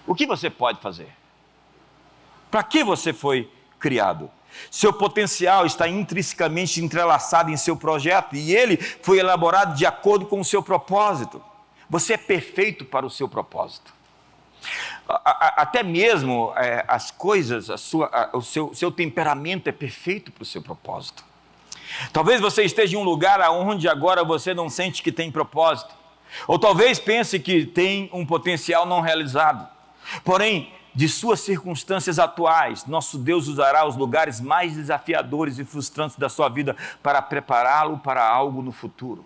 O que você pode fazer? Para que você foi criado? Seu potencial está intrinsecamente entrelaçado em seu projeto, e ele foi elaborado de acordo com o seu propósito. Você é perfeito para o seu propósito. Até mesmo as coisas, o seu temperamento é perfeito para o seu propósito. Talvez você esteja em um lugar onde agora você não sente que tem propósito. Ou talvez pense que tem um potencial não realizado. Porém, de suas circunstâncias atuais, nosso Deus usará os lugares mais desafiadores e frustrantes da sua vida para prepará-lo para algo no futuro.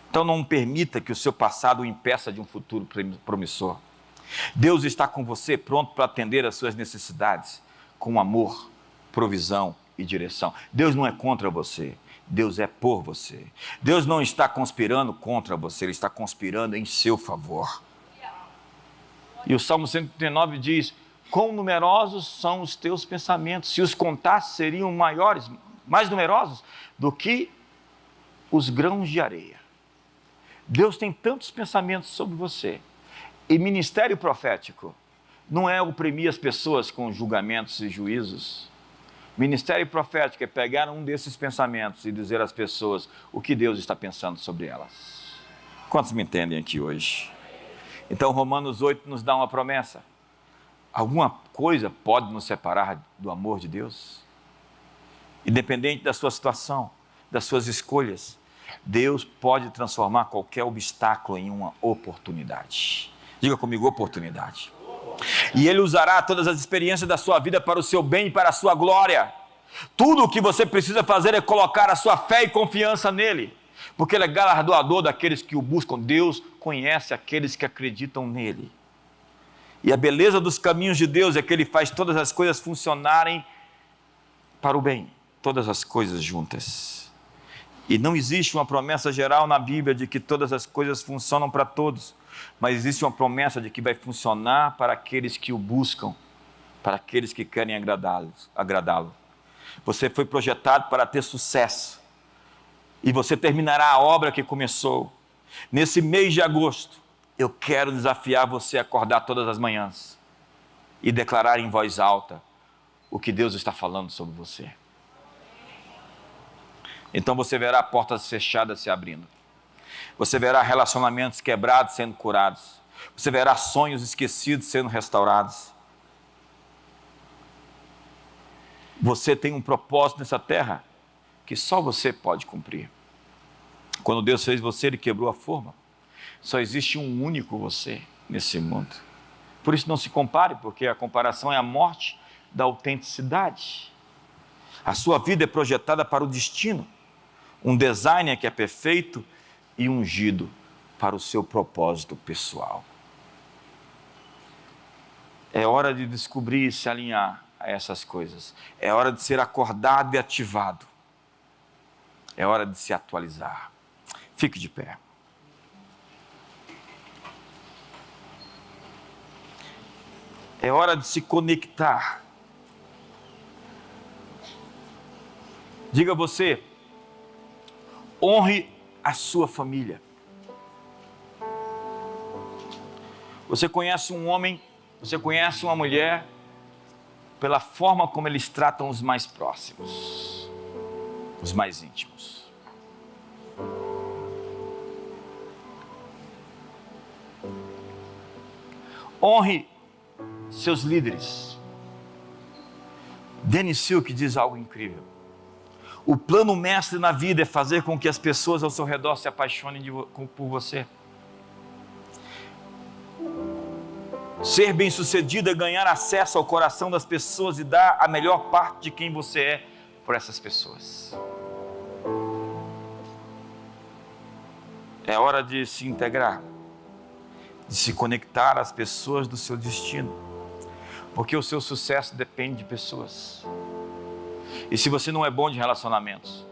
Então não permita que o seu passado o impeça de um futuro promissor. Deus está com você, pronto para atender às suas necessidades, com amor, provisão e direção. Deus não é contra você, Deus é por você. Deus não está conspirando contra você, Ele está conspirando em seu favor. E o Salmo 139 diz: quão numerosos são os teus pensamentos, se os contasse seriam mais numerosos do que os grãos de areia. Deus tem tantos pensamentos sobre você. E ministério profético não é oprimir as pessoas com julgamentos e juízos. Ministério profético é pegar um desses pensamentos e dizer às pessoas o que Deus está pensando sobre elas. Quantos me entendem aqui hoje? Então Romanos 8 nos dá uma promessa. Alguma coisa pode nos separar do amor de Deus? Independente da sua situação, das suas escolhas, Deus pode transformar qualquer obstáculo em uma oportunidade. Diga comigo, oportunidade. E Ele usará todas as experiências da sua vida para o seu bem e para a sua glória. Tudo o que você precisa fazer é colocar a sua fé e confiança nele, porque Ele é galardoador daqueles que o buscam. Deus conhece aqueles que acreditam nele. E a beleza dos caminhos de Deus é que Ele faz todas as coisas funcionarem para o bem, todas as coisas juntas. E não existe uma promessa geral na Bíblia de que todas as coisas funcionam para todos, mas existe uma promessa de que vai funcionar para aqueles que o buscam, para aqueles que querem agradá-lo. Você foi projetado para ter sucesso, e você terminará a obra que começou. Nesse mês de agosto, eu quero desafiar você a acordar todas as manhãs e declarar em voz alta o que Deus está falando sobre você. Então você verá portas fechadas se abrindo. Você verá relacionamentos quebrados sendo curados. Você verá sonhos esquecidos sendo restaurados. Você tem um propósito nessa terra que só você pode cumprir. Quando Deus fez você, Ele quebrou a forma. Só existe um único você nesse mundo. Por isso não se compare, porque a comparação é a morte da autenticidade. A sua vida é projetada para o destino. Um designer que é perfeito e ungido para o seu propósito pessoal. É hora de descobrir e se alinhar a essas coisas. É hora de ser acordado e ativado. É hora de se atualizar. Fique de pé. É hora de se conectar. Diga você, honre a sua família. Você conhece um homem, você conhece uma mulher, pela forma como eles tratam os mais próximos, os mais íntimos. Honre seus líderes. Dennis Silk diz algo incrível. O plano mestre na vida é fazer com que as pessoas ao seu redor se apaixonem por você. Ser bem-sucedido é ganhar acesso ao coração das pessoas e dar a melhor parte de quem você é por essas pessoas. É hora de se integrar, de se conectar às pessoas do seu destino, porque o seu sucesso depende de pessoas. E se você não é bom de relacionamentos,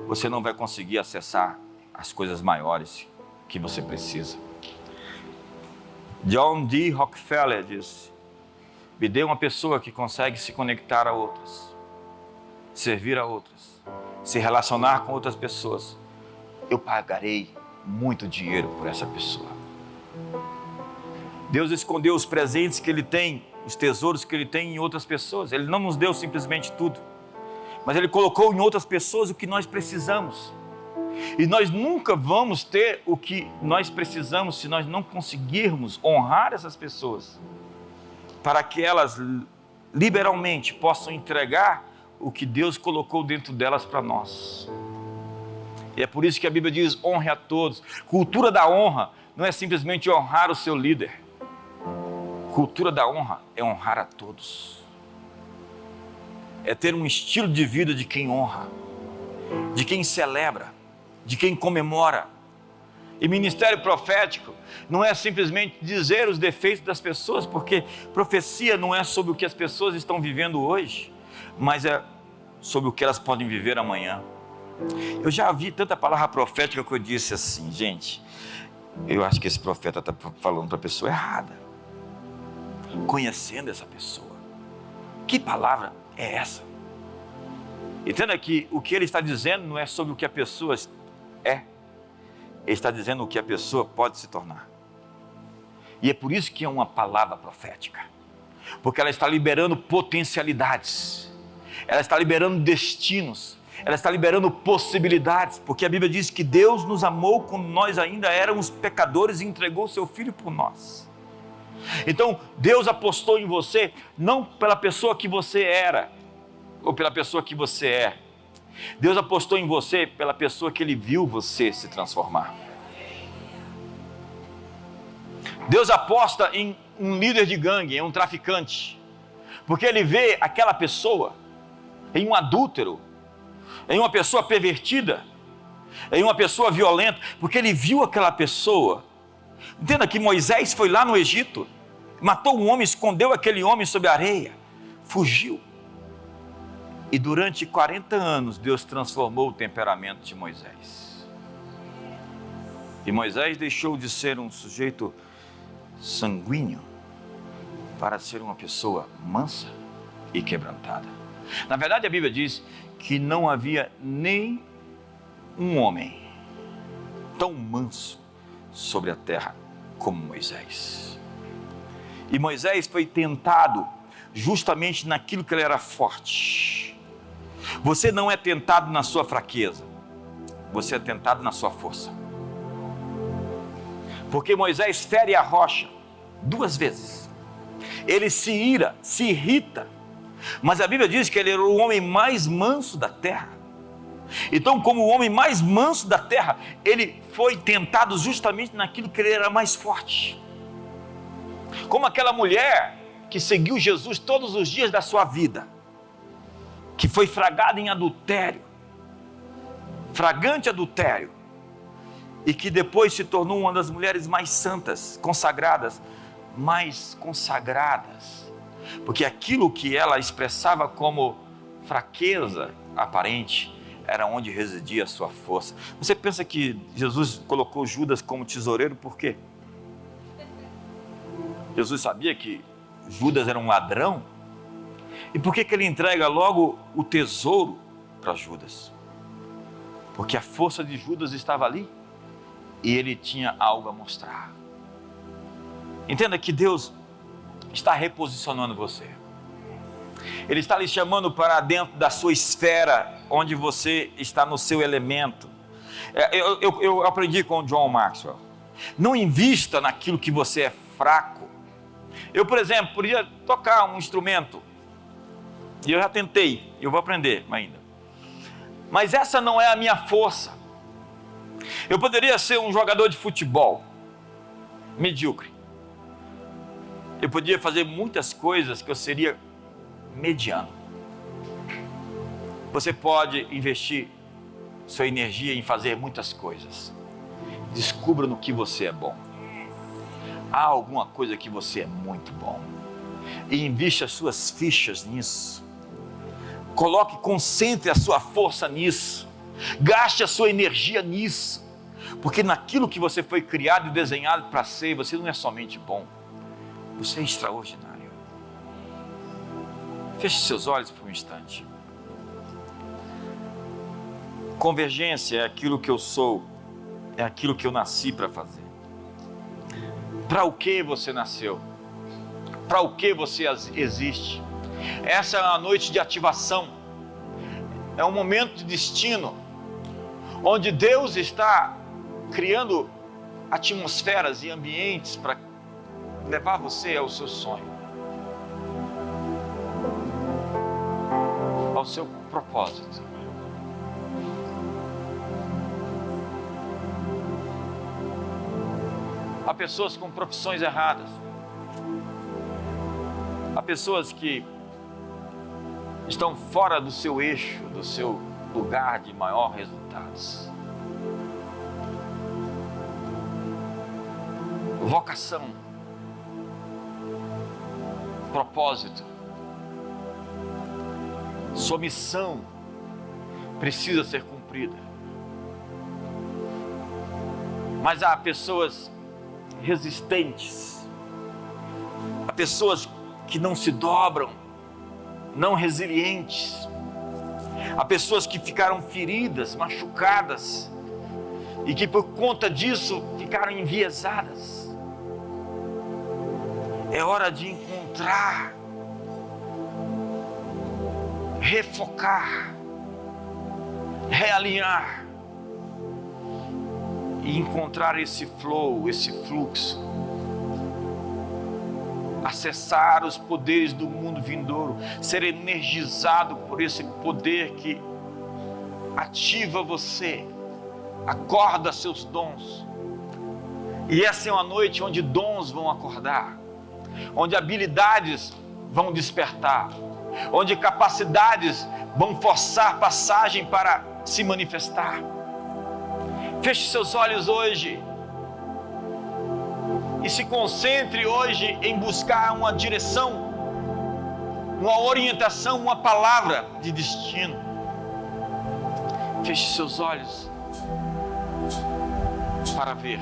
você não vai conseguir acessar as coisas maiores que você precisa. John D. Rockefeller disse: me dê uma pessoa que consegue se conectar a outras, servir a outras, se relacionar com outras pessoas. Eu pagarei muito dinheiro por essa pessoa. Deus escondeu os presentes que Ele tem, os tesouros que Ele tem em outras pessoas. Ele não nos deu simplesmente tudo, mas Ele colocou em outras pessoas o que nós precisamos. E nós nunca vamos ter o que nós precisamos se nós não conseguirmos honrar essas pessoas, para que elas liberalmente possam entregar o que Deus colocou dentro delas para nós. E é por isso que a Bíblia diz: honre a todos. Cultura da honra não é simplesmente honrar o seu líder. Cultura da honra é honrar a todos. É ter um estilo de vida de quem honra, de quem celebra, de quem comemora. E ministério profético não é simplesmente dizer os defeitos das pessoas, porque profecia não é sobre o que as pessoas estão vivendo hoje, mas é sobre o que elas podem viver amanhã. Eu já vi tanta palavra profética que eu disse assim: gente, eu acho que esse profeta está falando para a pessoa errada, conhecendo essa pessoa. Que palavra é essa? Entenda que o que ele está dizendo não é sobre o que a pessoa é, ele está dizendo o que a pessoa pode se tornar. E é por isso que é uma palavra profética, porque ela está liberando potencialidades, ela está liberando destinos, ela está liberando possibilidades, porque a Bíblia diz que Deus nos amou quando nós ainda éramos pecadores e entregou o seu Filho por nós. Então Deus apostou em você não pela pessoa que você era ou pela pessoa que você é. Deus apostou em você pela pessoa que Ele viu você se transformar. Deus aposta em um líder de gangue, em um traficante, porque Ele vê aquela pessoa em um adúltero, em uma pessoa pervertida, em uma pessoa violenta, porque Ele viu aquela pessoa. Entenda que Moisés foi lá no Egito, matou um homem, escondeu aquele homem sob a areia, fugiu. E durante 40 anos Deus transformou o temperamento de Moisés. E Moisés deixou de ser um sujeito sanguíneo para ser uma pessoa mansa e quebrantada. Na verdade, a Bíblia diz que não havia nem um homem tão manso sobre a terra como Moisés. E Moisés foi tentado justamente naquilo que ele era forte. Você não é tentado na sua fraqueza, você é tentado na sua força. Porque Moisés fere a rocha 2 vezes. Ele se ira, se irrita, mas a Bíblia diz que ele era o homem mais manso da terra. Então, como o homem mais manso da terra, ele foi tentado justamente naquilo que ele era mais forte. Como aquela mulher que seguiu Jesus todos os dias da sua vida, que foi flagrada em adultério, flagrante adultério, e que depois se tornou uma das mulheres mais santas, consagradas, porque aquilo que ela expressava como fraqueza aparente, era onde residia a sua força. Você pensa que Jesus colocou Judas como tesoureiro por quê? Jesus sabia que Judas era um ladrão? E por que ele entrega logo o tesouro para Judas? Porque a força de Judas estava ali e ele tinha algo a mostrar. Entenda que Deus está reposicionando você. Ele está lhe chamando para dentro da sua esfera, onde você está no seu elemento. Eu aprendi com o John Maxwell: não invista naquilo que você é fraco. Eu, por exemplo, podia tocar um instrumento, e eu já tentei, eu vou aprender ainda, mas essa não é a minha força. Eu poderia ser um jogador de futebol medíocre, eu podia fazer muitas coisas que eu seria mediano. Você pode investir sua energia em fazer muitas coisas. Descubra no que você é bom. Há alguma coisa que você é muito bom, e invista as suas fichas nisso. Concentre a sua força nisso, gaste a sua energia nisso, porque naquilo que você foi criado e desenhado para ser, você não é somente bom, você é extraordinário. Feche seus olhos por um instante. Convergência é aquilo que eu sou, é aquilo que eu nasci para fazer. Para o que você nasceu? Para o que você existe? Essa é uma noite de ativação, é um momento de destino, onde Deus está criando atmosferas e ambientes para levar você ao seu sonho, ao seu propósito. Há pessoas com profissões erradas. Há pessoas que estão fora do seu eixo, do seu lugar de maior resultados. Vocação, propósito, sua missão precisa ser cumprida. Mas há pessoas resistentes, há pessoas que não se dobram, não resilientes, há pessoas que ficaram feridas, machucadas e que por conta disso ficaram enviesadas. É hora de encontrar, refocar, realinhar e encontrar esse flow, esse fluxo, acessar os poderes do mundo vindouro, ser energizado por esse poder que ativa você, acorda seus dons. E essa é uma noite onde dons vão acordar, onde habilidades vão despertar, onde capacidades vão forçar passagem para se manifestar. Feche seus olhos hoje e se concentre hoje em buscar uma direção, uma orientação, uma palavra de destino. Feche seus olhos para ver.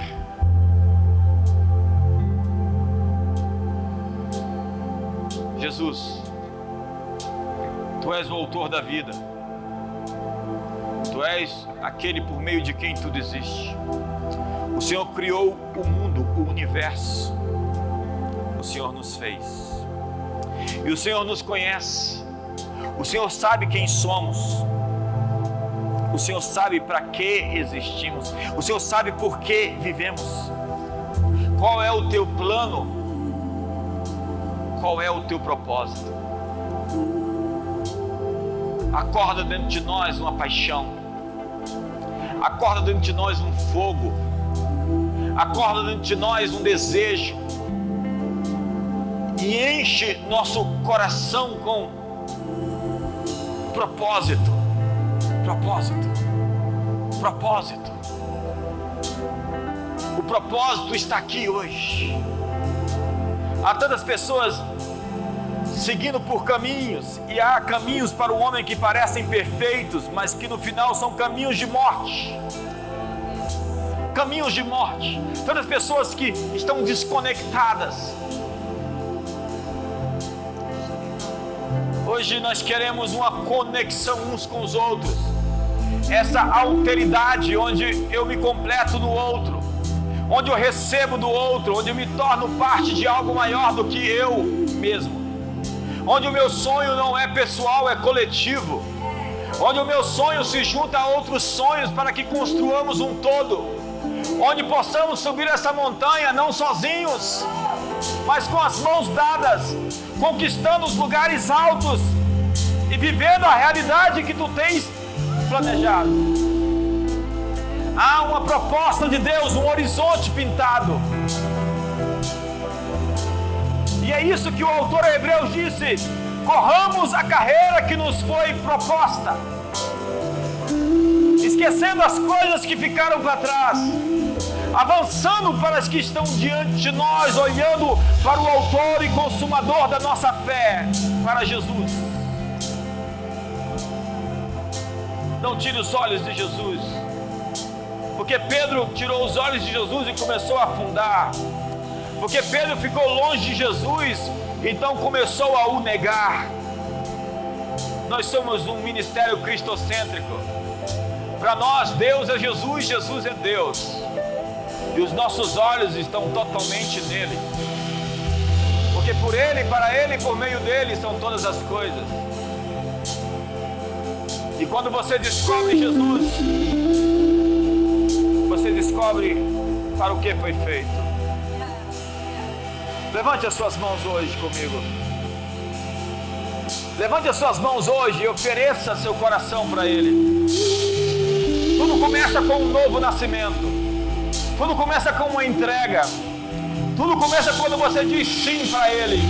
Jesus, Tu és o autor da vida. Tu és aquele por meio de quem tudo existe. O Senhor criou o mundo, o universo. O Senhor nos fez. E o Senhor nos conhece. O Senhor sabe quem somos. O Senhor sabe para que existimos. O Senhor sabe por que vivemos. Qual é o Teu plano? Qual é o Teu propósito? Acorda dentro de nós uma paixão. Acorda dentro de nós um fogo. Acorda dentro de nós um desejo. E enche nosso coração com propósito. Propósito. Propósito. O propósito está aqui hoje. Há tantas pessoas seguindo por caminhos, e há caminhos para o homem que parecem perfeitos, mas que no final são caminhos de morte. Caminhos de morte. Tantas pessoas que estão desconectadas. Hoje nós queremos uma conexão uns com os outros. Essa alteridade onde eu me completo no outro, onde eu recebo do outro, onde eu me torno parte de algo maior do que eu mesmo. Onde o meu sonho não é pessoal, é coletivo. Onde o meu sonho se junta a outros sonhos para que construamos um todo. Onde possamos subir essa montanha não sozinhos, mas com as mãos dadas, conquistando os lugares altos e vivendo a realidade que Tu tens planejado. Há uma proposta de Deus, um horizonte pintado. E é isso que o autor a Hebreus disse: corramos a carreira que nos foi proposta, esquecendo as coisas que ficaram para trás, avançando para as que estão diante de nós, olhando para o autor e consumador da nossa fé, para Jesus. Não tire os olhos de Jesus, porque Pedro tirou os olhos de Jesus e começou a afundar. Porque Pedro ficou longe de Jesus, então começou a o negar. Nós somos um ministério cristocêntrico. Para nós, Deus é Jesus, Jesus é Deus. E os nossos olhos estão totalmente nele. Porque por Ele, para Ele e por meio dele são todas as coisas. E quando você descobre Jesus, você descobre para o que foi feito. Levante as suas mãos hoje comigo. Levante as suas mãos hoje e ofereça seu coração para Ele. Tudo começa com um novo nascimento. Tudo começa com uma entrega. Tudo começa quando você diz sim para Ele.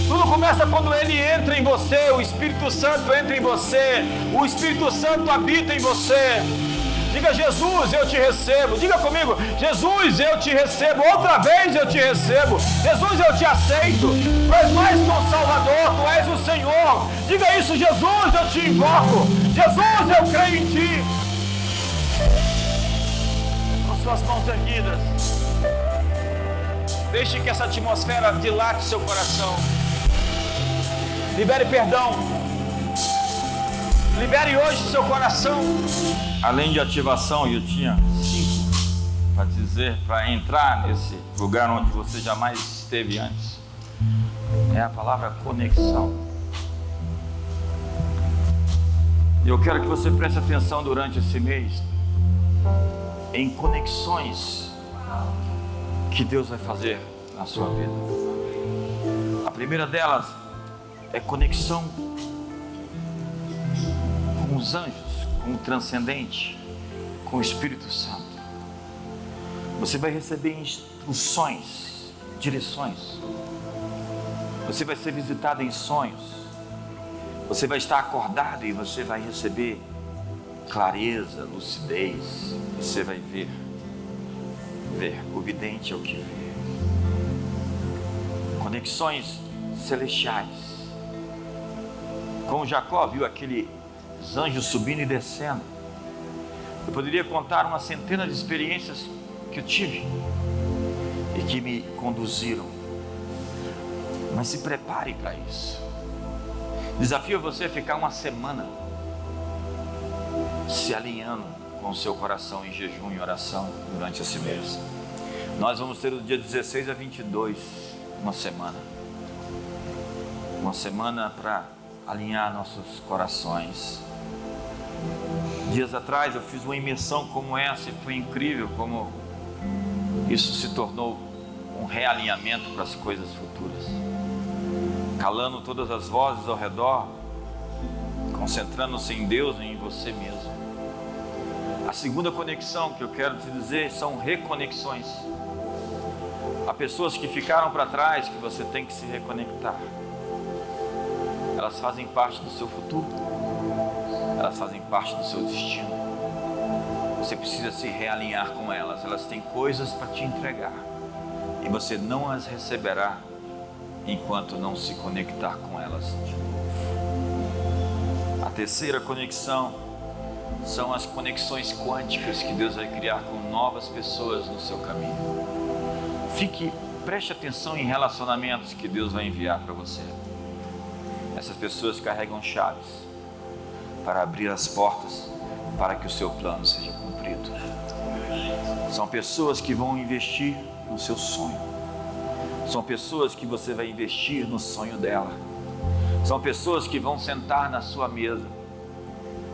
Tudo começa quando Ele entra em você, o Espírito Santo entra em você, o Espírito Santo habita em você. Diga: Jesus, eu te recebo. Diga comigo: Jesus, eu te recebo. Outra vez eu te recebo. Jesus, eu te aceito. Tu és mais que um Salvador, Tu és o Senhor. Diga isso: Jesus, eu te invoco. Jesus, eu creio em Ti. Com suas mãos erguidas, deixe que essa atmosfera dilate seu coração. Libere perdão. Libere hoje seu coração. Além de ativação, eu tinha 5 para dizer, para entrar nesse lugar onde você jamais esteve antes. É a palavra conexão. E eu quero que você preste atenção durante esse mês em conexões que Deus vai fazer na sua vida. A primeira delas é conexão com os anjos, com o transcendente, com o Espírito Santo. Você vai receber instruções, direções. Você vai ser visitado em sonhos. Você vai estar acordado e você vai receber clareza, lucidez. Você vai ver. O vidente é o que vê. Conexões celestiais. Como Jacó viu aqueles anjos subindo e descendo, eu poderia contar uma centena de experiências que eu tive e que me conduziram. Mas se prepare para isso. Desafio você a ficar uma semana se alinhando com o seu coração em jejum e oração durante esse mês. Nós vamos ter do dia 16 a 22 uma semana para alinhar nossos corações. Dias atrás eu fiz uma imersão como essa e foi incrível como isso se tornou um realinhamento para as coisas futuras, calando todas as vozes ao redor, concentrando-se em Deus e em você mesmo. A segunda conexão que eu quero te dizer são reconexões. Há pessoas que ficaram para trás que você tem que se reconectar. Elas fazem parte do seu futuro. Elas fazem parte do seu destino. Você precisa se realinhar com elas. Elas têm coisas para te entregar e você não as receberá enquanto não se conectar com elas de novo. A terceira conexão são as conexões quânticas que Deus vai criar com novas pessoas no seu caminho. Preste atenção em relacionamentos que Deus vai enviar para você. Essas pessoas carregam chaves para abrir as portas para que o seu plano seja cumprido. São pessoas que vão investir no seu sonho. São pessoas que você vai investir no sonho dela. São pessoas que vão sentar na sua mesa.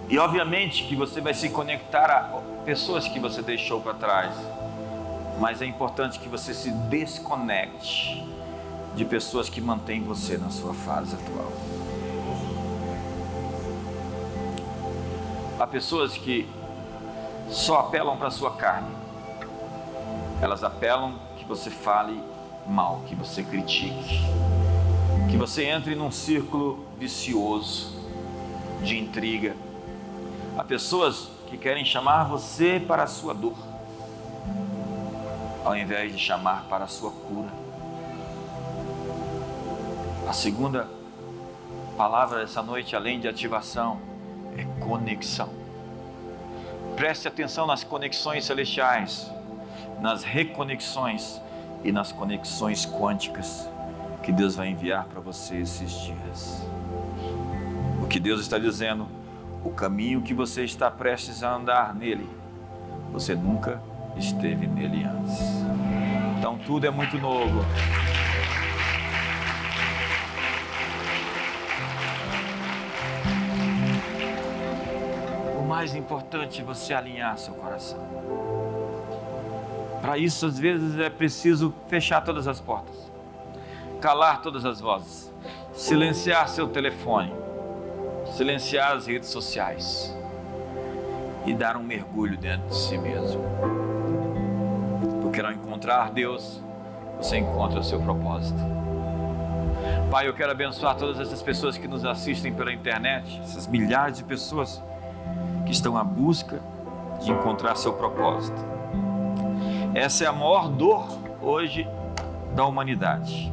E obviamente que você vai se conectar a pessoas que você deixou para trás. Mas é importante que você se desconecte de pessoas que mantêm você na sua fase atual. Há pessoas que só apelam para a sua carne. Elas apelam que você fale mal, que você critique, que você entre num círculo vicioso de intriga. Há pessoas que querem chamar você para a sua dor, ao invés de chamar para a sua cura. A segunda palavra dessa noite, além de ativação, é conexão. Preste atenção nas conexões celestiais, nas reconexões e nas conexões quânticas que Deus vai enviar para você esses dias. O que Deus está dizendo, o caminho que você está prestes a andar nele, você nunca esteve nele antes. Então tudo é muito novo. O mais importante é você alinhar seu coração. Para isso, às vezes, é preciso fechar todas as portas, calar todas as vozes, silenciar seu telefone, silenciar as redes sociais e dar um mergulho dentro de si mesmo. Porque ao encontrar Deus, você encontra o seu propósito. Pai, eu quero abençoar todas essas pessoas que nos assistem pela internet, essas milhares de pessoas que estão à busca de encontrar seu propósito. Essa é a maior dor hoje da humanidade.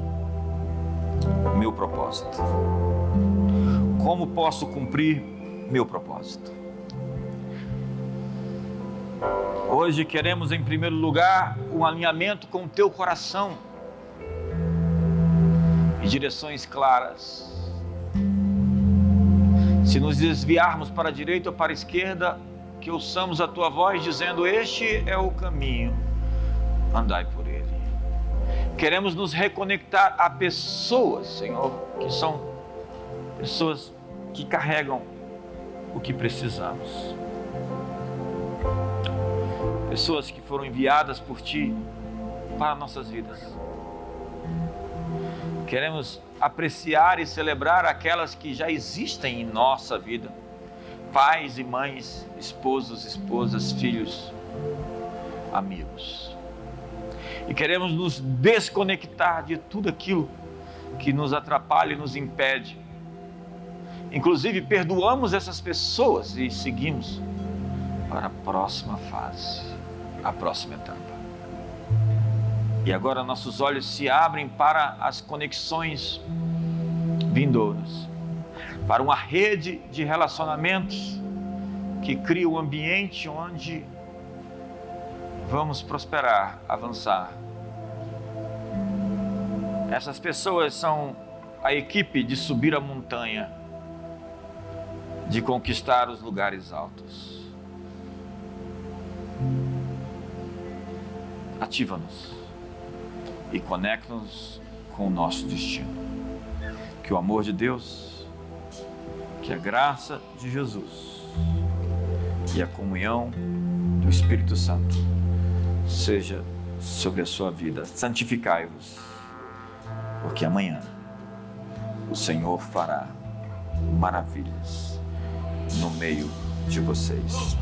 Meu propósito. Como posso cumprir meu propósito? Hoje queremos, em primeiro lugar, um alinhamento com o teu coração e direções claras. Se nos desviarmos para a direita ou para a esquerda, que ouçamos a tua voz dizendo: este é o caminho, andai por ele. Queremos nos reconectar a pessoas, Senhor, que são pessoas que carregam o que precisamos. Pessoas que foram enviadas por Ti para nossas vidas. Queremos apreciar e celebrar aquelas que já existem em nossa vida. Pais e mães, esposos, esposas, filhos, amigos. E queremos nos desconectar de tudo aquilo que nos atrapalha e nos impede. Inclusive, perdoamos essas pessoas e seguimos para a próxima fase, a próxima etapa. E agora nossos olhos se abrem para as conexões vindouras, para uma rede de relacionamentos que cria um ambiente onde vamos prosperar, avançar. Essas pessoas são a equipe de subir a montanha, de conquistar os lugares altos. Ativa-nos e conecta-nos com o nosso destino. Que o amor de Deus, que a graça de Jesus e a comunhão do Espírito Santo seja sobre a sua vida. Santificai-vos, porque amanhã o Senhor fará maravilhas no meio de vocês.